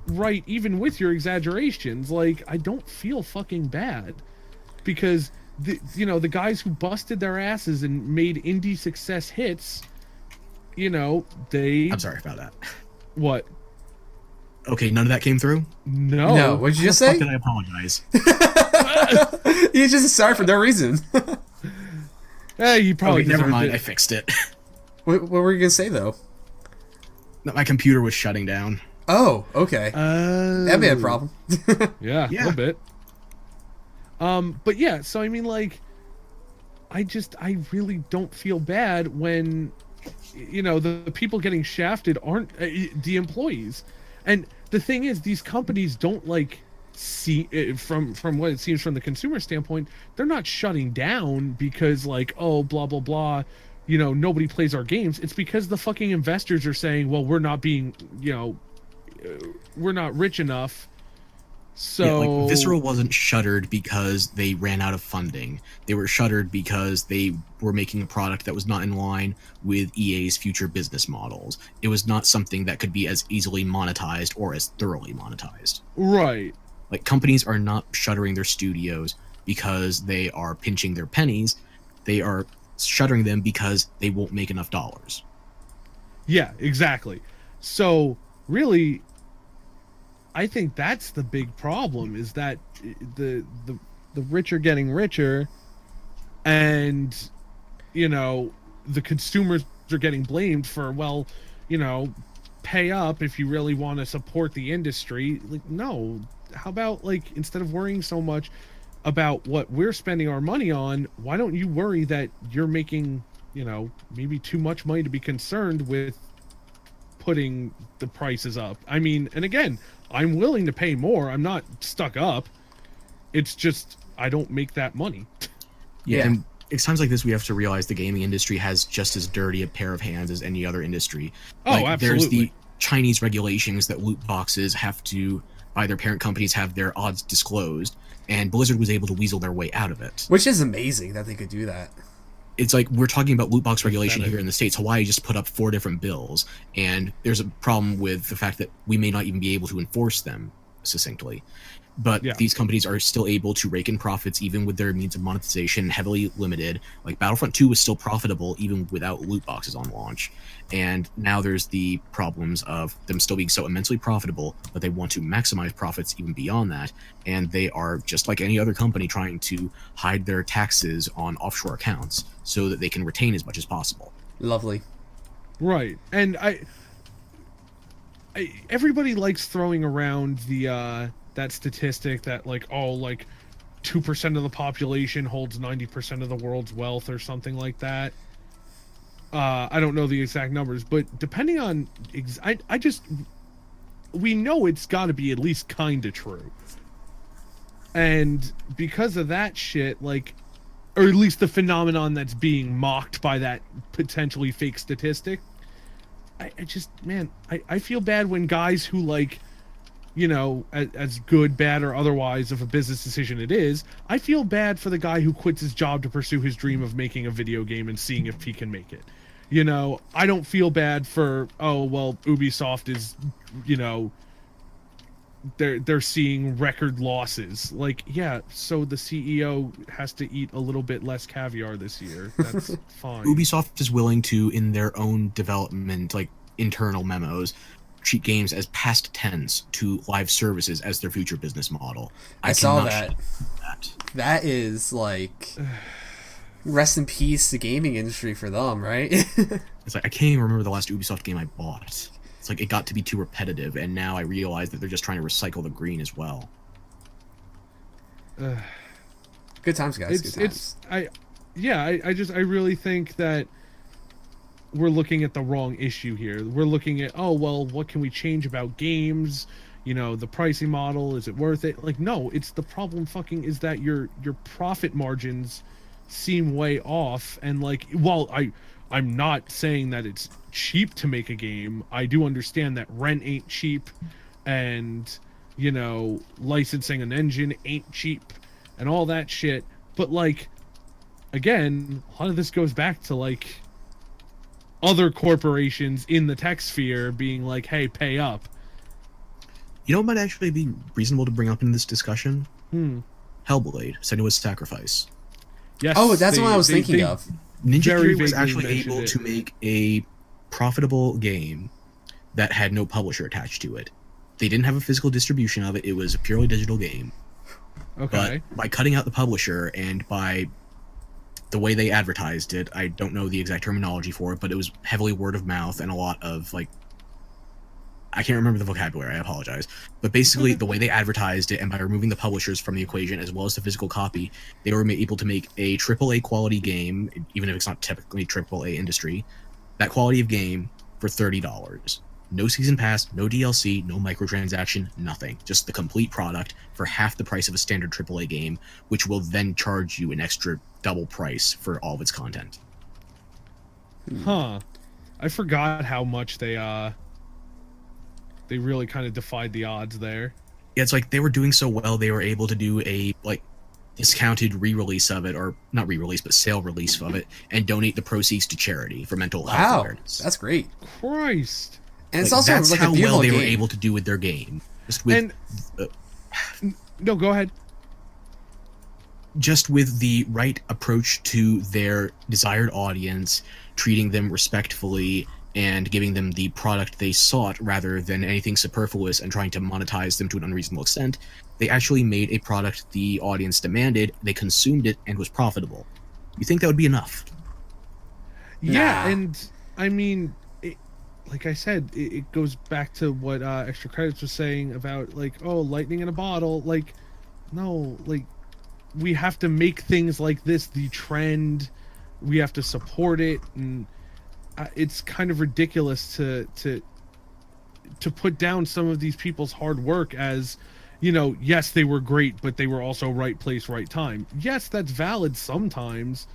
right, even with your exaggerations. Like, I don't feel fucking bad because the guys who busted their asses and made indie success hits, I'm sorry about that. What? Okay, none of that came through? No, what did you just say? How the fuck did I apologize? You're just sorry for no reason. You probably never mind, I fixed it. What were you gonna say though? That my computer was shutting down. Oh, okay. That'd be a problem. Yeah, a little bit. But yeah, so I mean, like, I really don't feel bad when, the people getting shafted aren't the employees. And the thing is, these companies don't, like, see it from what it seems from the consumer standpoint, they're not shutting down because, like, oh, blah, blah, blah, nobody plays our games. It's because the fucking investors are saying, well, we're not being, we're not rich enough, So Yeah, like Visceral wasn't shuttered because they ran out of funding. They were shuttered because they were making a product that was not in line with EA's future business models. It was not something that could be as easily monetized or as thoroughly monetized. right. Like, companies are not shuttering their studios because they are pinching their pennies. They are shuttering them because they won't make enough dollars. Yeah, exactly. So really, I think that's the big problem, is that the rich are getting richer, and you know, the consumers are getting blamed for, well, you know, pay up if you really want to support the industry. Like, no, how about, like, instead of worrying so much about what we're spending our money on, why don't you worry that you're making, you know, maybe too much money to be concerned with putting the prices up. I mean, and again, I'm willing to pay more. I'm not stuck up. It's just I don't make that money. Yeah, Yeah. and it's times like this we have to realize the gaming industry has just as dirty a pair of hands as any other industry. Oh, Like, absolutely. there's the Chinese regulations that loot boxes have to, by their parent companies, have their odds disclosed, and Blizzard was able to weasel their way out of it. Which is amazing that they could do that. It's like, we're talking about loot box regulation Pathetic. here in the States. Hawaii just put up 4 different bills, and there's a problem with the fact that we may not even be able to enforce them succinctly. But Yeah. these companies are still able to rake in profits even with their means of monetization heavily limited. Like, Battlefront 2 was still profitable even without loot boxes on launch. And now there's the problems of them still being so immensely profitable, but they want to maximize profits even beyond that. And they are, just like any other company, trying to hide their taxes on offshore accounts so that they can retain as much as possible. Lovely. Right. And I everybody likes throwing around the that statistic that, like, oh, like 2% of the population holds 90% of the world's wealth or something like that. I don't know the exact numbers, but depending on I just, we know it's got to be at least kind of true. And because of that shit, like, or at least the phenomenon that's being mocked by that potentially fake statistic, I just, man, I feel bad when guys who, like, you know, as good, bad, or otherwise of a business decision it is, I feel bad for the guy who quits his job to pursue his dream of making a video game and seeing if he can make it. You know, I don't feel bad for, oh, well, Ubisoft is, you know, they're seeing record losses. Like, yeah, so the CEO has to eat a little bit less caviar this year. That's fine. Ubisoft is willing to, in their own development, like internal memos, treat games as past tense to live services as their future business model. I saw cannot that. that. That is like rest in peace the gaming industry for them, right? It's like, I can't even remember the last Ubisoft game I bought. It's like, it got to be too repetitive, and now I realize that they're just trying to recycle the green as well. Good times, guys. Good times. I really think that we're looking at the wrong issue here. We're looking at, oh, well, what can we change about games? You know, the pricing model, is it worth it? Like, no, it's the problem fucking is that your profit margins seem way off. And, like, while I'm not saying that it's cheap to make a game, I do understand that rent ain't cheap, and, you know, licensing an engine ain't cheap, and all that shit. But, like, again, a lot of this goes back to, like, other corporations in the tech sphere being like, hey, pay up. You know what might actually be reasonable to bring up in this discussion? Hmm. Hellblade, Senua's Sacrifice. Yes. Oh, that's the one I was thinking of. Ninja very Theory was vaguely actually mentioned able it. to make a profitable game that had no publisher attached to it. They didn't have a physical distribution of it. It was a purely digital game. Okay. But by cutting out the publisher and by the way they advertised it, I don't know the exact terminology for it, but it was heavily word of mouth and a lot of, like, I can't remember the vocabulary, I apologize. But basically, the way they advertised it, and by removing the publishers from the equation as well as the physical copy, they were able to make a AAA quality game, even if it's not typically AAA industry, that quality of game for $30. No season pass, no DLC, no microtransaction, nothing. Just the complete product for half the price of a standard AAA game, which will then charge you an extra double price for all of its content. Huh. I forgot how much they really kind of defied the odds there. Yeah, it's like they were doing so well, they were able to do a like discounted re-release of it, or not re-release, but sale release of it, and donate the proceeds to charity for mental health Wow, awareness. that's great. Christ. And it's Like, also that's like how a beautiful well they game. were able to do with their game. Just with No, go ahead. just with the right approach to their desired audience, treating them respectfully and giving them the product they sought rather than anything superfluous and trying to monetize them to an unreasonable extent. They actually made a product the audience demanded, they consumed it, and was profitable. You think that would be enough? Yeah, Nah. and I mean, like I said, it goes back to what Extra Credits was saying about, like, oh, lightning in a bottle. Like, no, like, we have to make things like this the trend. We have to support it, and it's kind of ridiculous to put down some of these people's hard work as, you know, yes, they were great, but they were also right place, right time. Yes, that's valid sometimes,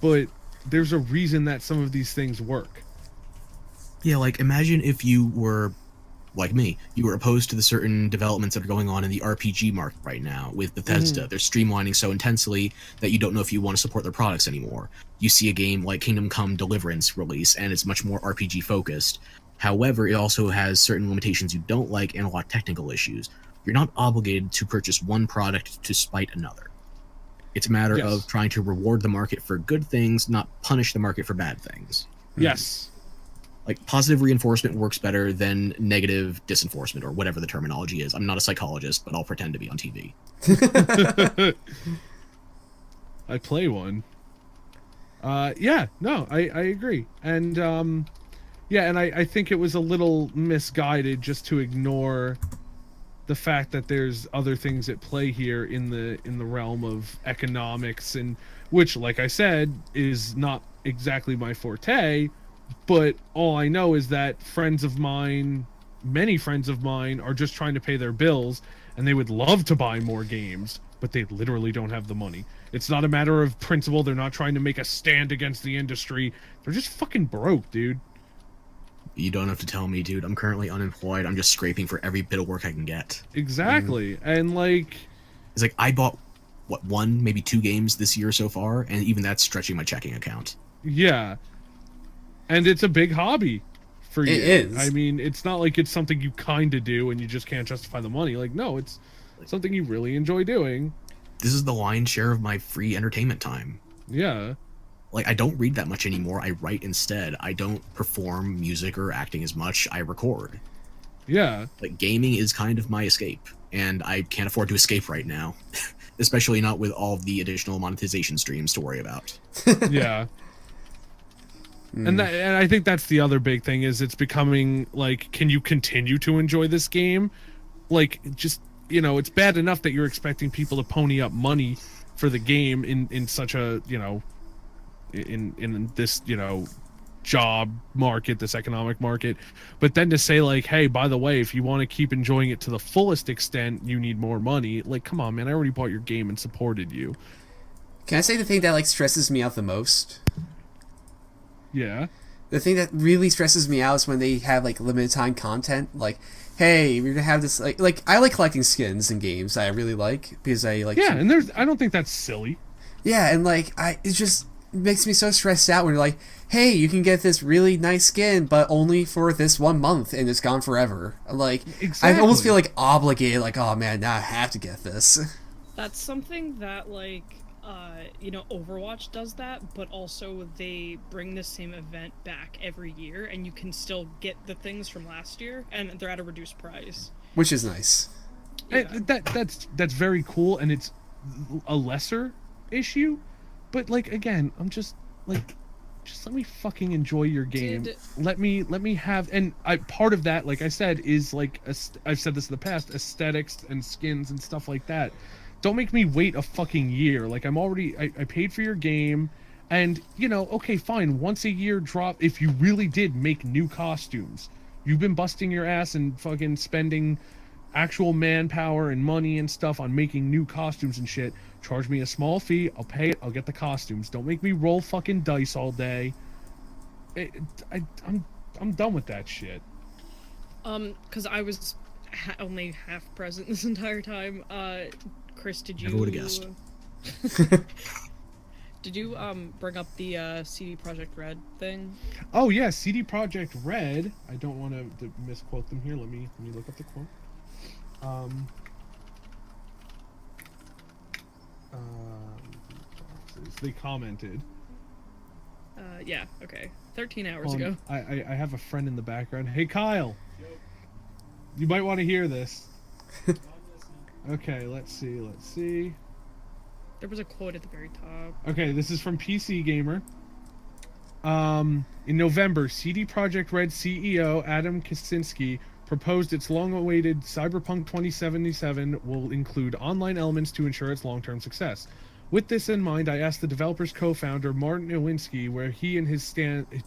but there's a reason that some of these things work. Yeah, like imagine if you were like me, you were opposed to the certain developments that are going on in the RPG market right now with Bethesda. They're streamlining so intensely that you don't know if you want to support their products anymore. You see a game like Kingdom Come Deliverance release, and it's much more RPG focused. However, it also has certain limitations you don't like and a lot of technical issues. You're not obligated to purchase one product to spite another. It's a matter Yes. of trying to reward the market for good things, not punish the market for bad things. Yes. Like, positive reinforcement works better than negative disenforcement, or whatever the terminology is. I'm not a psychologist, but I'll pretend to be on TV. I play one. Yeah, no, I agree. And yeah, and I think it was a little misguided just to ignore the fact that there's other things at play here in the realm of economics, and which, like I said, is not exactly my forte, but all I know is that many friends of mine are just trying to pay their bills, and they would love to buy more games, but they literally don't have the money. It's not a matter of principle. They're not trying to make a stand against the industry. They're just fucking broke, dude. You don't have to tell me, dude. I'm currently unemployed. I'm just scraping for every bit of work I can get. Exactly. And like, It's like I bought, what, one, maybe two games this year so far, and even that's stretching my checking account. yeah. And it's a big hobby for you. It is. I mean, it's not like it's something you kind of do and you just can't justify the money. Like, no, it's something you really enjoy doing. This is the lion's share of my free entertainment time. Yeah. Like, I don't read that much anymore. I write instead. I don't perform music or acting as much. I record. Yeah. Like, gaming is kind of my escape, and I can't afford to escape right now. Especially not with all of the additional monetization streams to worry about. Yeah. And I think that's the other big thing, is it's becoming like, can you continue to enjoy this game? Like, just, you know, it's bad enough that you're expecting people to pony up money for the game in such a, you know, in this, you know, job market, this economic market, but then to say like, hey, by the way, if you want to keep enjoying it to the fullest extent, you need more money. Like, come on, man, I already bought your game and supported you. Can I say the thing that like stresses me out the most? Yeah. The thing that really stresses me out is when they have like limited time content. Like, hey, we're gonna have this like I like collecting skins in games. I really like, because I like. Yeah, and I don't think that's silly. Yeah, and like it just makes me so stressed out when you're like, hey, you can get this really nice skin, but only for this 1 month, and it's gone forever. Like, I almost feel like obligated. Like, oh man, now I have to get this. That's something that, like, you know, Overwatch does that, but also they bring the same event back every year, and you can still get the things from last year, and they're at a reduced price. Which is nice. Yeah. That's very cool, and it's a lesser issue, but like, again, I'm just like, just let me fucking enjoy your game. Dude. Let me have, and part of that, like I said, is like, I've said this in the past, aesthetics and skins and stuff like that. Don't make me wait a fucking year. Like, I paid for your game, and, you know, okay, fine, once a year drop, if you really did make new costumes. You've been busting your ass and fucking spending actual manpower and money and stuff on making new costumes and shit. Charge me a small fee, I'll pay it, I'll get the costumes. Don't make me roll fucking dice all day. I'm done with that shit. Because I was only half present this entire time. Chris, did you? Never would've guessed. Did you bring up the CD Projekt Red thing? Oh yeah, CD Projekt Red. I don't want to misquote them here. Let me look up the quote. They commented. Yeah. Okay. 13 hours ago. I have a friend in the background. Hey Kyle. You might want to hear this. Okay, let's see. There was a quote at the very top. Okay, this is from PC Gamer. In November, CD Projekt Red CEO Adam Kaczynski proposed its long-awaited Cyberpunk 2077 will include online elements to ensure its long-term success. With this in mind, I asked the developer's co-founder Martin Iwinski where he and his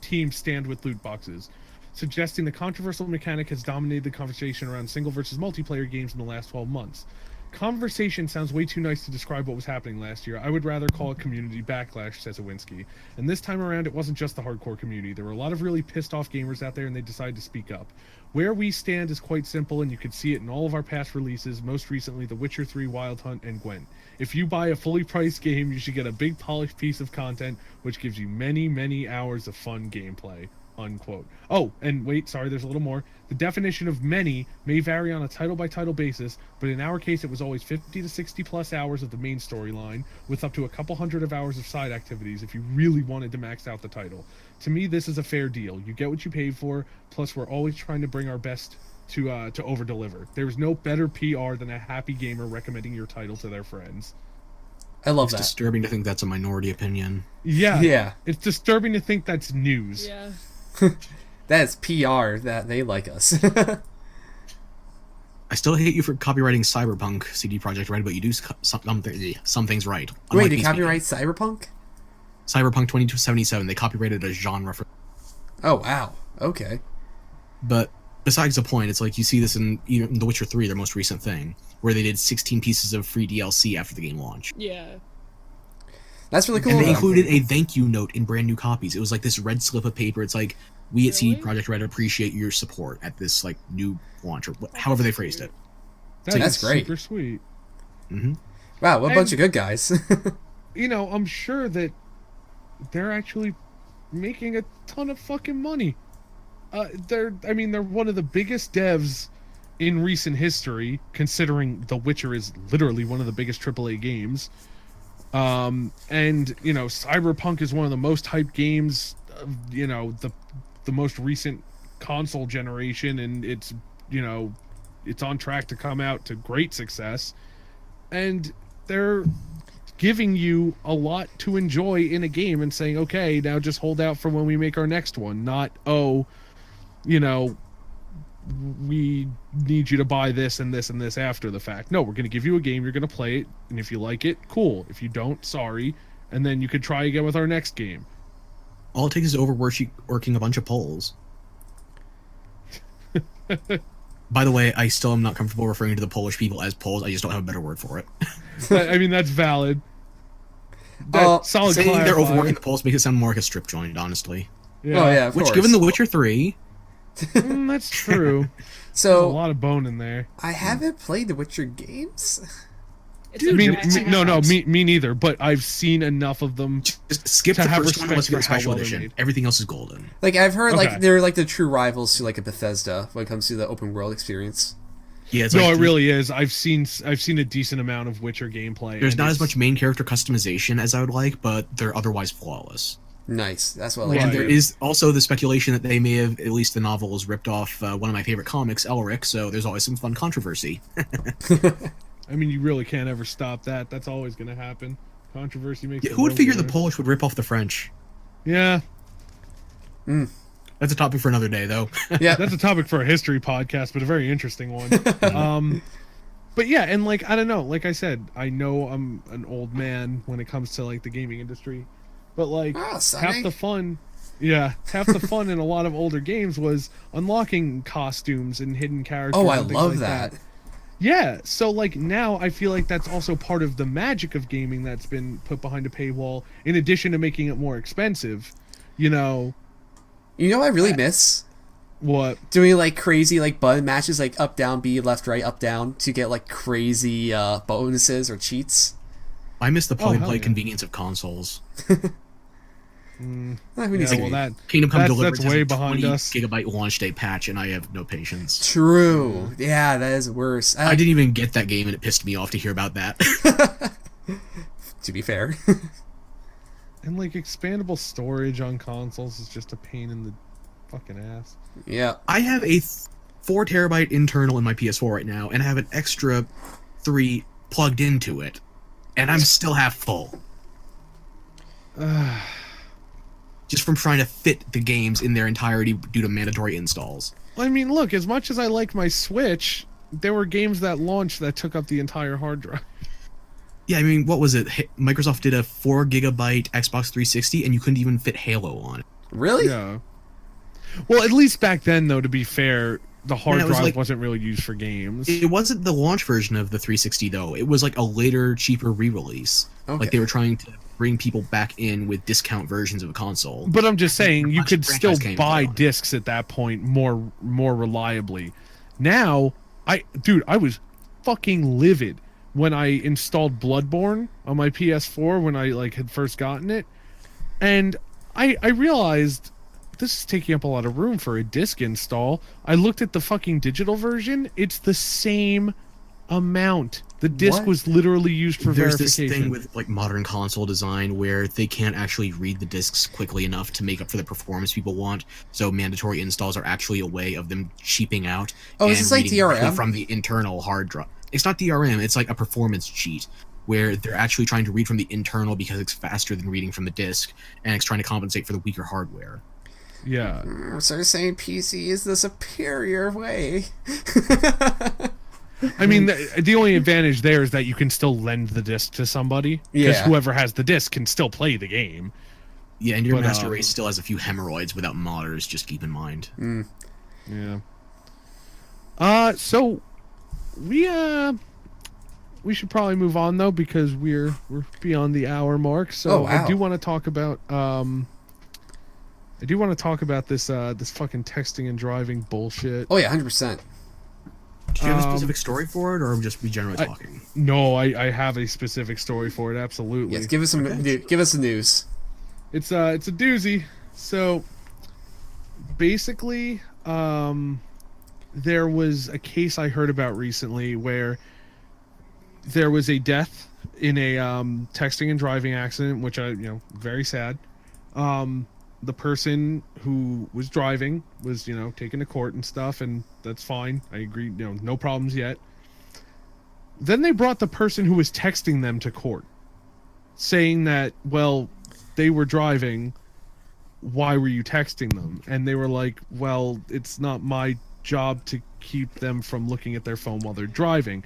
team stand with loot boxes, suggesting the controversial mechanic has dominated the conversation around single versus multiplayer games in the last 12 months. Conversation sounds way too nice to describe what was happening last year. I would rather call it community backlash, says Iwinski. And this time around, it wasn't just the hardcore community. There were a lot of really pissed off gamers out there, and they decided to speak up. Where we stand is quite simple, and you can see it in all of our past releases, most recently The Witcher 3, Wild Hunt, and Gwent. If you buy a fully priced game, you should get a big polished piece of content, which gives you many, many hours of fun gameplay. Unquote. Oh, and wait, sorry, there's a little more. The definition of many may vary on a title-by-title basis, but in our case it was always 50 to 60 plus hours of the main storyline, with up to a couple hundred of hours of side activities if you really wanted to max out the title. To me, this is a fair deal. You get what you paid for, plus we're always trying to bring our best to over-deliver. There's no better PR than a happy gamer recommending your title to their friends. I love It's that. disturbing to think that's a minority opinion. Yeah. Yeah. It's disturbing to think that's news. Yeah. That's PR that they like us. I still hate you for copyrighting Cyberpunk, CD Projekt Red, but you do some things right. Wait, Unlike they these copyright Cyberpunk? people. Cyberpunk 2077, they copyrighted a genre for... Oh, wow. Okay. But besides the point, it's like you see this in even The Witcher 3, their most recent thing, where they did 16 pieces of free DLC after the game launched. Yeah. That's really cool. And they included a thank you note in brand new copies. It was like this red slip of paper. It's like, we at CD Really? Projekt Red appreciate your support at this like new launch, or however they phrased it. That's great. Super sweet. Hmm. Wow, what a And- bunch of good guys. You know, I'm sure that they're actually making a ton of fucking money. They're one of the biggest devs in recent history, considering The Witcher is literally one of the biggest AAA games. And you know, Cyberpunk is one of the most hyped games of, you know, the most recent console generation, and it's, you know, it's on track to come out to great success. And they're giving you a lot to enjoy in a game and saying, okay, now just hold out for when we make our next one. Not, oh, you know, we need you to buy this and this and this after the fact. No, we're going to give you a game, you're going to play it, and if you like it, cool. If you don't, sorry. And then you could try again with our next game. All it takes is overworking a bunch of polls. By the way, I still am not comfortable referring to the Polish people as Poles. I just don't have a better word for it. I mean, that's valid. Solid Saying they're clarifier. overworking the Poles makes it sound more like a strip joint, honestly. Yeah. Oh, yeah, of Which, course. given The Witcher 3, That's true. There's a So, lot of bone in there. I haven't played the Witcher games. It's I a mean, bad no, house. me neither. But I've seen enough of them. just skip To the have first one. respect Let's get for the how special well they're edition. made. Everything else is golden. Like, I've heard, Okay. like, they're, like, the true rivals to, like, a Bethesda when it comes to the open world experience. Yeah, it's No, like it really is. I've seen a decent amount of Witcher gameplay. there's and not as it's- much main character customization as I would like, but they're otherwise flawless. Nice. That's what I Right. like. And there is also the speculation that they may have, at least the novels, ripped off one of my favorite comics, Elric, so there's always some fun controversy. I mean, you really can't ever stop that. That's always going to happen. Controversy makes. Yeah, the who would world figure the go. Polish would rip off the French? Yeah, That's a topic for another day, though. Yeah. that's a topic for a history podcast, but a very interesting one. But yeah, and like I don't know, like I said, I know I'm an old man when it comes to like the gaming industry, but like Ah, Sonny. half the fun in a lot of older games was unlocking costumes and hidden characters. Oh, I and things love like that. Yeah, so like now I feel like that's also part of the magic of gaming that's been put behind a paywall, in addition to making it more expensive. You know, You know what I really miss? What? Doing like crazy like button matches, like up down B, left right, up down, to get like crazy bonuses or cheats. I miss the Oh, plug and hell play yeah. convenience of consoles. Mm, Who needs yeah, to- well, that Kingdom Come Deliverance that's has way a behind 20 us. gigabyte launch day patch, and I have no patience. True. Yeah, that is worse. I didn't even get that game, and it pissed me off to hear about that. To be fair. And like expandable storage on consoles is just a pain in the fucking ass. Yeah. I have a 4 terabyte internal in my PS4 right now, and I have an extra 3 plugged into it, and I'm still half full. Just from trying to fit the games in their entirety due to mandatory installs. I mean, look, as much as I like my Switch, there were games that launched that took up the entire hard drive. Yeah, I mean, what was it? Microsoft did a 4 gigabyte Xbox 360, and you couldn't even fit Halo on it. Really? Yeah. Well, at least back then, though, to be fair, the hard Yeah, it was drive like- wasn't really used for games. It wasn't the launch version of the 360, though. It was like a later, cheaper re-release. Okay. Like they were trying to bring people back in with discount versions of a console. But I'm just saying, A you bunch could of still franchise games buy on it. discs at that point more reliably. Now, I was fucking livid when I installed Bloodborne on my PS4 when I like had first gotten it, and I realized this is taking up a lot of room for a disc install. I looked at the fucking digital version; it's the same amount. The disc What? was literally used for There's this verification. thing with like modern console design where they can't actually read the discs quickly enough to make up for the performance people want. So mandatory installs are actually a way of them cheaping out. Oh, is and this like reading directly DRM? from the internal hard drive? It's not DRM. It's like a performance cheat where they're actually trying to read from the internal because it's faster than reading from the disc, and it's trying to compensate for the weaker hardware. Yeah. So you're saying PC is the superior way? I mean, the only advantage there is that you can still lend the disc to somebody. Because Yeah. whoever has the disc can still play the game. Yeah, and your But, master race still has a few hemorrhoids without modders. Just keep in mind. Yeah. So we should probably move on though because we're beyond the hour mark. So Oh, wow. I do want to talk about this this fucking texting and driving bullshit. Oh yeah, 100%. Do you have a specific story for it, or just be generally talking? No, I have a specific story for it. Absolutely. Yes, give us some. Give us the news. It's a doozy. So basically, there was a case I heard about recently where there was a death in a texting and driving accident, which very sad. The person who was driving was taken to court and stuff, and that's fine. I agree. No problems yet. Then they brought the person who was texting them to court, saying that, well, they were driving, why were you texting them? And they were like, well, it's not my job to keep them from looking at their phone while they're driving.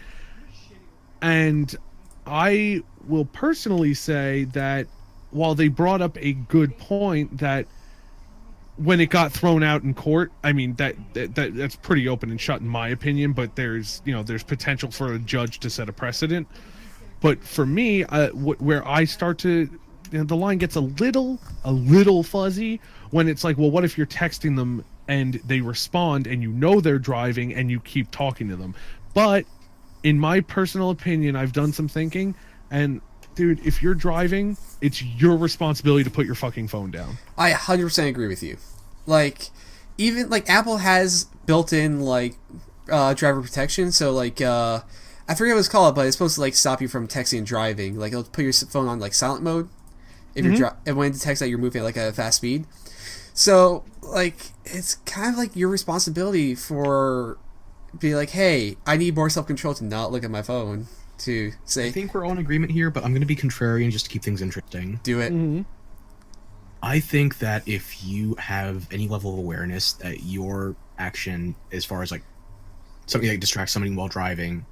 And I will personally say that while they brought up a good point that when it got thrown out in court, I mean that's pretty open and shut in my opinion, but there's potential for a judge to set a precedent. But for me, where I start to the line gets a little fuzzy when it's like, well, what if you're texting them and they respond and they're driving and you keep talking to them? But in my personal opinion, I've done some thinking, and dude, if you're driving, it's your responsibility to put your fucking phone down. I 100% agree with you. Like, even like Apple has built-in like driver protection, so like I forget what it's called, but it's supposed to like stop you from texting and driving. Like it'll put your phone on like silent mode if you're and when it detects that you're moving at like a fast speed. So like it's kind of like your responsibility for be like, hey, I need more self-control to not look at my phone. To say, I think we're all in agreement here, but I'm going to be contrarian just to keep things interesting. do it. Mm-hmm. I think that if you have any level of awareness that your action, as far as like something that distracts somebody while driving,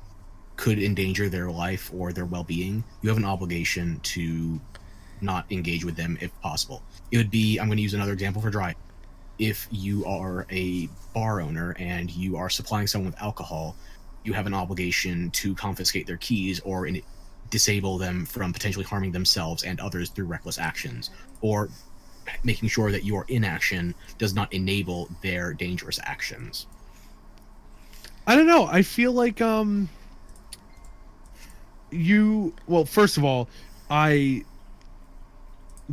could endanger their life or their well-being, you have an obligation to not engage with them if possible. It would be, I'm going to use another example for driving. If you are a bar owner and you are supplying someone with alcohol, you have an obligation to confiscate their keys or disable them from potentially harming themselves and others through reckless actions, or making sure that your inaction does not enable their dangerous actions. I don't know. I feel like well, first of all, I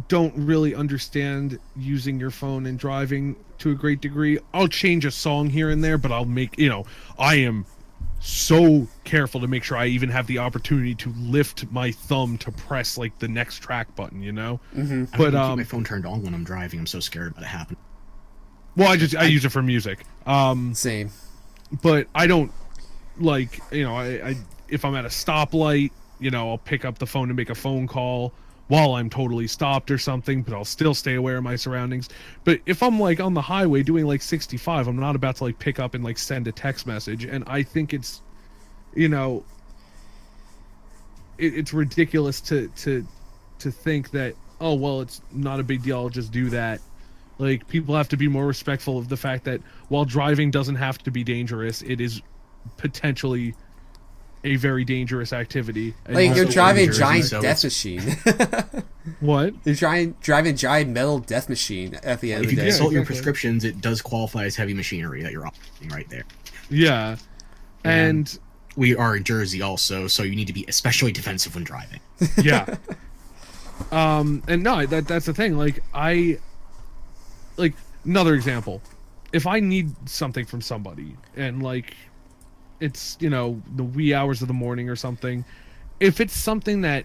don't really understand using your phone and driving to a great degree. I'll change a song here and there, but I'll make, I am so careful to make sure I even have the opportunity to lift my thumb to press like the next track button, Mm-hmm. But I keep my phone turned on when I'm driving. I'm so scared about it happening. Well, I use it for music. Same. But I don't like, I if I'm at a stoplight, I'll pick up the phone to make a phone call while I'm totally stopped or something, but I'll still stay aware of my surroundings. But if I'm like on the highway doing like 65, I'm not about to like pick up and like send a text message. And I think it's, it's ridiculous to think that, oh, well, it's not a big deal, I'll just do that. Like, people have to be more respectful of the fact that while driving doesn't have to be dangerous, it is potentially a very dangerous activity. And Like, you're also driving a in Jersey, giant so death it's- machine. What? You're driving a giant metal death machine at the end If of you the day. consult your exactly. prescriptions, it does qualify as heavy machinery that you're operating right there. Yeah. And We are in Jersey also, so you need to be especially defensive when driving. yeah. And no, that's the thing. Like, another example. If I need something from somebody and like it's, the wee hours of the morning or something, if it's something that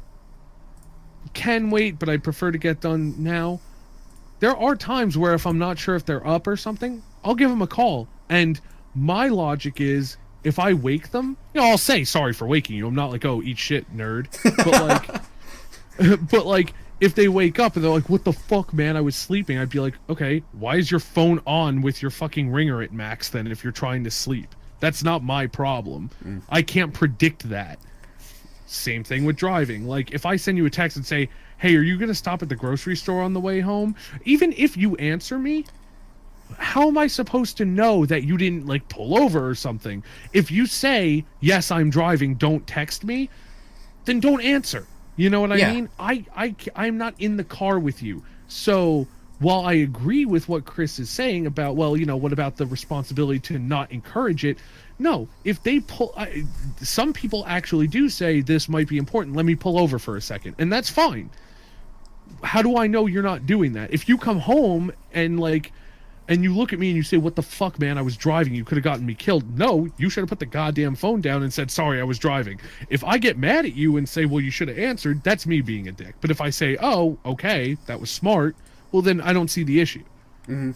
can wait, but I prefer to get done now, there are times where if I'm not sure if they're up or something, I'll give them a call. And my logic is, if I wake them, I'll say sorry for waking you. I'm not like, oh, eat shit, nerd. But like, if they wake up and they're like, what the fuck, man, I was sleeping, I'd be like, okay, why is your phone on with your fucking ringer at max then if you're trying to sleep? That's not my problem. I can't predict that. Same thing with driving. Like, if I send you a text and say, hey, are you going to stop at the grocery store on the way home? Even if you answer me, how am I supposed to know that you didn't, like, pull over or something? If you say, yes, I'm driving, don't text me, then don't answer. You know what I Yeah. mean? I'm not in the car with you. So while I agree with what Chris is saying about, well, what about the responsibility to not encourage it? No, if they some people actually do say this might be important. Let me pull over for a second. And that's fine. How do I know you're not doing that? If you come home and you look at me and you say, what the fuck, man, I was driving, you could have gotten me killed. No, you should have put the goddamn phone down and said, sorry, I was driving. If I get mad at you and say, well, you should have answered, that's me being a dick. But if I say, oh, okay, that was smart, well, then I don't see the issue. Mm-hmm.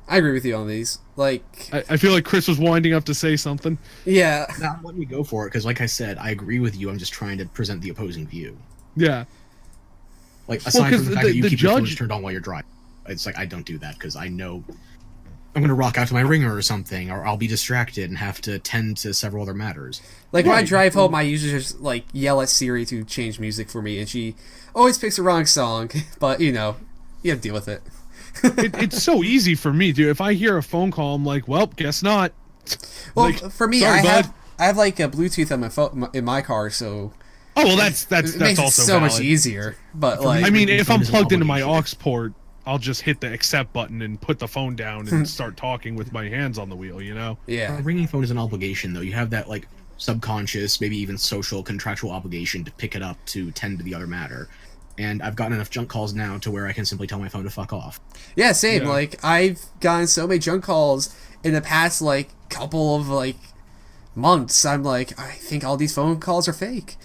I agree with you on these. Like, I feel like Chris was winding up to say something. yeah. Now, let me go for it, because like I said, I agree with you. I'm just trying to present the opposing view. Yeah. Like, aside 'cause from the fact that you the keep your phone judge- turned on while you're driving. It's like, I don't do that, because I know I'm going to rock out to my ringer or something, or I'll be distracted and have to tend to several other matters. Like, when I Right. drive home, I usually just, like, yell at Siri to change music for me, and she always picks the wrong song. But, you have to deal with it. It's so easy for me, dude. If I hear a phone call, I'm like, well, guess not. Well, Like, for me, sorry, I bud. have like a Bluetooth on my phone in my car, so Oh, well, that's it makes also it so much valid. easier. But me- like, I mean, Ringing if phone I'm is an plugged into my aux obligation. port, I'll just hit the accept button and put the phone down and start talking with my hands on the wheel, yeah, A ringing phone is an obligation, though. You have that, like, subconscious, maybe even social, contractual obligation to pick it up to tend to the other matter. And I've gotten enough junk calls now to where I can simply tell my phone to fuck off. yeah, same. Yeah. Like, I've gotten so many junk calls in the past like couple of like months. I'm like, I think all these phone calls are fake.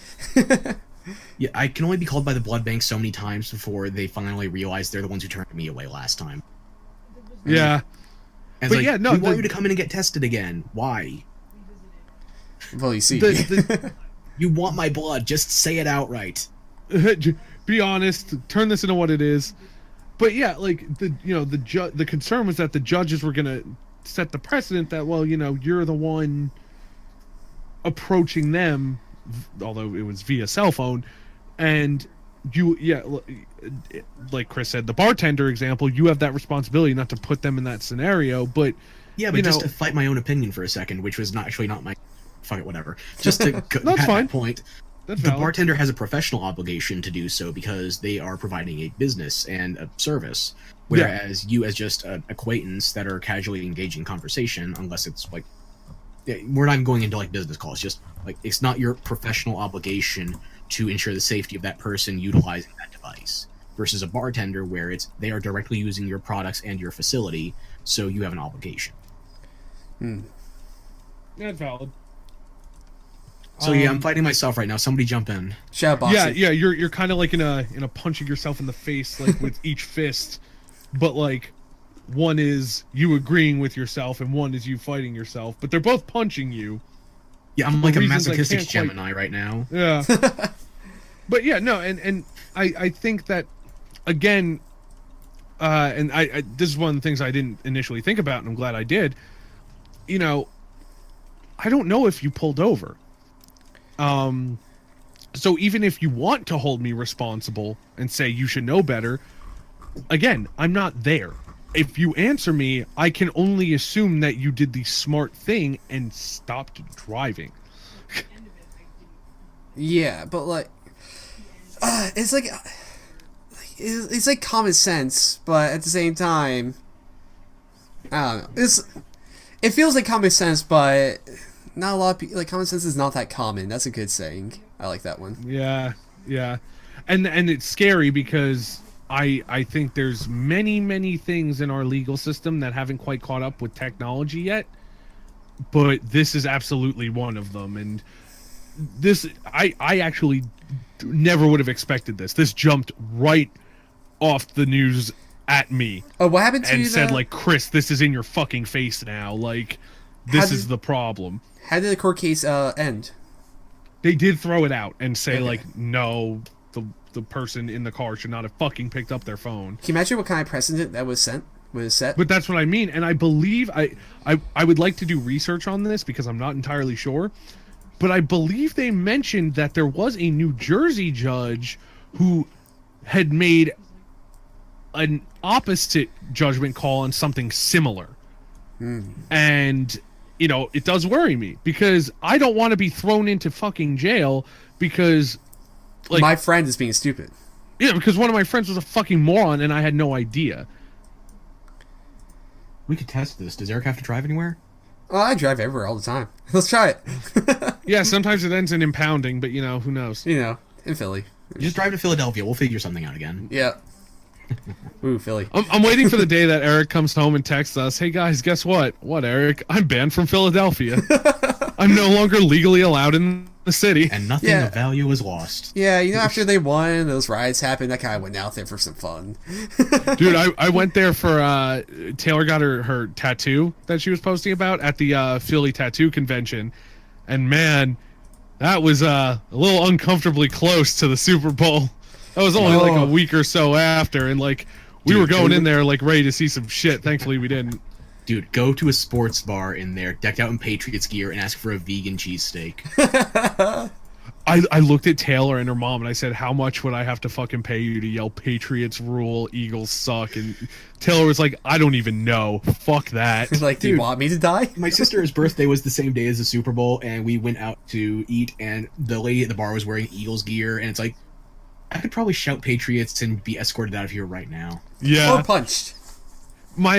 Yeah, I can only be called by the blood bank so many times before they finally realize they're the ones who turned me away last time. Yeah. And But it's like, yeah, no, we want the- you to come in and get tested again. Why? Well, you see, You want my blood, just say it outright. Be honest, turn this into what it is. But yeah, like the concern was that the judges were gonna set the precedent that, well, you're the one approaching them, although it was via cell phone, and like Chris said, the bartender example, you have that responsibility not to put them in that scenario. But Yeah, but just to fight my own opinion for a second, which was not my... Fuck it, whatever. Just to go That's at fine. that point, That's the valid. bartender has a professional obligation to do so because they are providing a business and a service, whereas you as just an acquaintance that are casually engaging in conversation, unless it's like, we're not even going into like business calls, just like it's not your professional obligation to ensure the safety of that person utilizing that device, versus a bartender where it's they are directly using your products and your facility, so you have an obligation. That's valid. So yeah, I'm fighting myself right now. Somebody jump in. Shout out, Boxy. Yeah, you're kind of like in a punching yourself in the face like with each fist, but like one is you agreeing with yourself and one is you fighting yourself, but they're both punching you. Yeah, I'm like a reasons I masochistic can't quite- Gemini right now. Yeah. But yeah, no, and I think that again, and I this is one of the things I didn't initially think about, and I'm glad I did. You know, I don't know if you pulled over. So even if you want to hold me responsible and say you should know better, again, I'm not there. If you answer me, I can only assume that you did the smart thing and stopped driving. Yeah, but like, it's like it's like common sense, but at the same time, I don't know. It feels like common sense, but not a lot of people, like, common sense is not that common. That's a good saying. I like that one. Yeah, and it's scary because I think there's many things in our legal system that haven't quite caught up with technology yet, but this is absolutely one of them. And this I actually never would have expected this. This jumped right off the news at me. Oh, what happened to and you? Said like, Chris, this is in your fucking face now. Like, this is the problem. How did the court case end? They did throw it out and say Okay. like, no, the person in the car should not have fucking picked up their phone. Can you imagine what kind of precedent that was set? But that's what I mean, and I believe I would like to do research on this because I'm not entirely sure, but I believe they mentioned that there was a New Jersey judge who had made an opposite judgment call on something similar. And you know, it does worry me because I don't want to be thrown into fucking jail because like My friend is being stupid. yeah, because one of my friends was a fucking moron and I had no idea. We could test this. Does Eric have to drive anywhere? Oh, I drive everywhere all the time. Let's try it. Yeah, sometimes it ends in impounding, but you know, who knows? You know, in Philly. Just drive to Philadelphia. We'll figure something out again. Yeah. Ooh, Philly. I'm waiting for the day that Eric comes home and texts us, hey guys, guess what? What, Eric? I'm banned from Philadelphia. I'm no longer legally allowed in the city. And nothing Yeah. of value is lost. Yeah, you know, after they won, those riots happened, that guy went out there for some fun. Dude, I went there for, Taylor got her tattoo that she was posting about at the Philly Tattoo Convention. And man, that was a little uncomfortably close to the Super Bowl. That was only like a week or so after, and like we Dude, were going dude. in there like ready to see some shit. Thankfully, we didn't. Dude, go to a sports bar in there, decked out in Patriots gear, and ask for a vegan cheesesteak. I looked at Taylor and her mom and I said, how much would I have to fucking pay you to yell Patriots rule, Eagles suck? And Taylor was like, I don't even know. Fuck that. He's like, do you Dude. want me to die? My sister's birthday was the same day as the Super Bowl, and we went out to eat, and the lady at the bar was wearing Eagles gear, and it's like, I could probably shout Patriots and be escorted out of here right now. Yeah. Or punched. My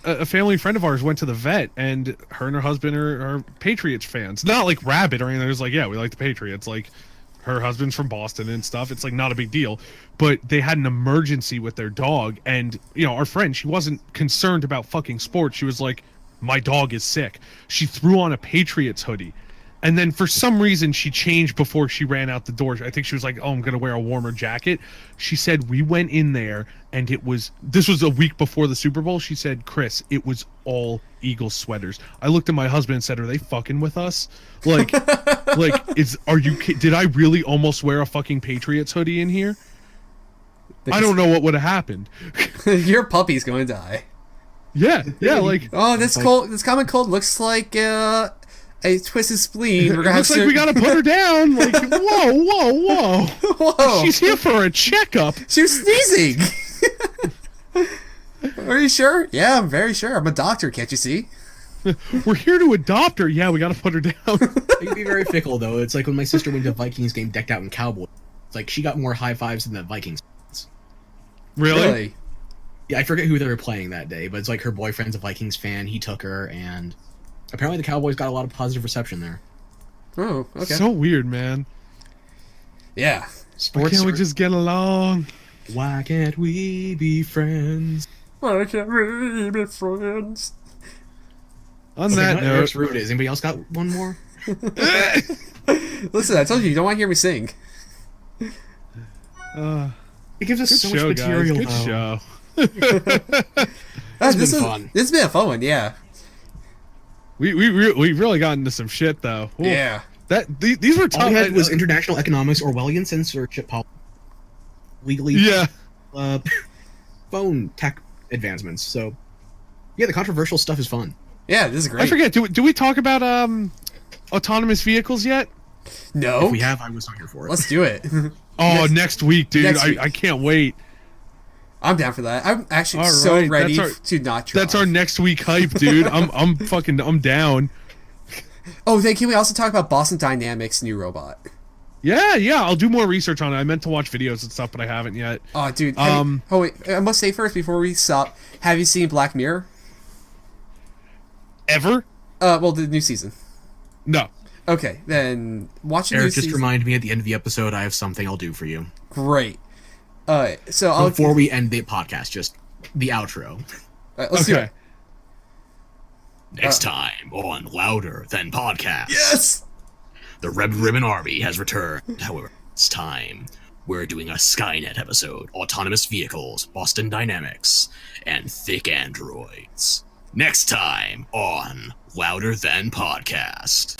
a family friend of ours went to the vet, and her and her husband are Patriots fans. Not like rabid or anything. They're just like, yeah, we like the Patriots. Like, her husband's from Boston and stuff. It's like not a big deal. But they had an emergency with their dog, and you know, our friend, she wasn't concerned about fucking sports. She was like, my dog is sick. She threw on a Patriots hoodie. And then for some reason she changed before she ran out the door. I think she was like, oh, I'm going to wear a warmer jacket. She said, we went in there and this was a week before the Super Bowl. She said, Chris, it was all Eagles sweaters. I looked at my husband and said, are they fucking with us? Like, did I really almost wear a fucking Patriots hoodie in here? I don't know what would have happened. Your puppy's going to die. Yeah, like, Oh, this common cold looks like a twisted spleen. We're it gonna looks have like we gotta put her down. Like, whoa. Whoa! She's here for a checkup. She was sneezing. Are you sure? Yeah, I'm very sure. I'm a doctor. Can't you see? We're here to adopt her. Yeah, we got to put her down. It can be very fickle, though. It's like when my sister went to a Vikings game decked out in cowboy. It's like she got more high fives than the Vikings fans. Really? Yeah, I forget who they were playing that day, but it's like her boyfriend's a Vikings fan. He took her, and apparently the Cowboys got a lot of positive reception there. Oh, okay. So weird, man. Yeah. Why Sports. can't we just get along? Why can't we be friends? Why can't we be friends? On that note, Eric's rude is. Anybody else got one more? Listen, I told you don't want to hear me sing. It gives us good so show, much material. guys. Good though. show. This has been fun. This has been a fun one, yeah. We really got into some shit though. Ooh. Yeah. These were All tough. we had was international economics, Orwellian censorship policy, legally Yeah. phone tech advancements. So, yeah, the controversial stuff is fun. Yeah, this is great. I forget. Do we talk about autonomous vehicles yet? No. If we have, I was not here for it. Let's do it. Oh, next week, dude. Next week. I can't wait. I'm down for that. I'm actually All so right, ready that's to not drive. That's our next week hype, dude. I'm down. Oh, then can we also talk about Boston Dynamics' new robot? Yeah. I'll do more research on it. I meant to watch videos and stuff, but I haven't yet. Oh, dude. Oh, wait. I must say first before we stop. Have you seen Black Mirror? Ever? Well, the new season. No. Okay, then watch the new Eric, just season. remind me at the end of the episode I have something I'll do for you. Great. So I'll Before we end the podcast, just the outro. let's do Okay. it. Next time on Louder Than Podcast. Yes. The Red Ribbon Army has returned. However, this time we're doing a Skynet episode. Autonomous vehicles, Boston Dynamics, and thick androids. Next time on Louder Than Podcast.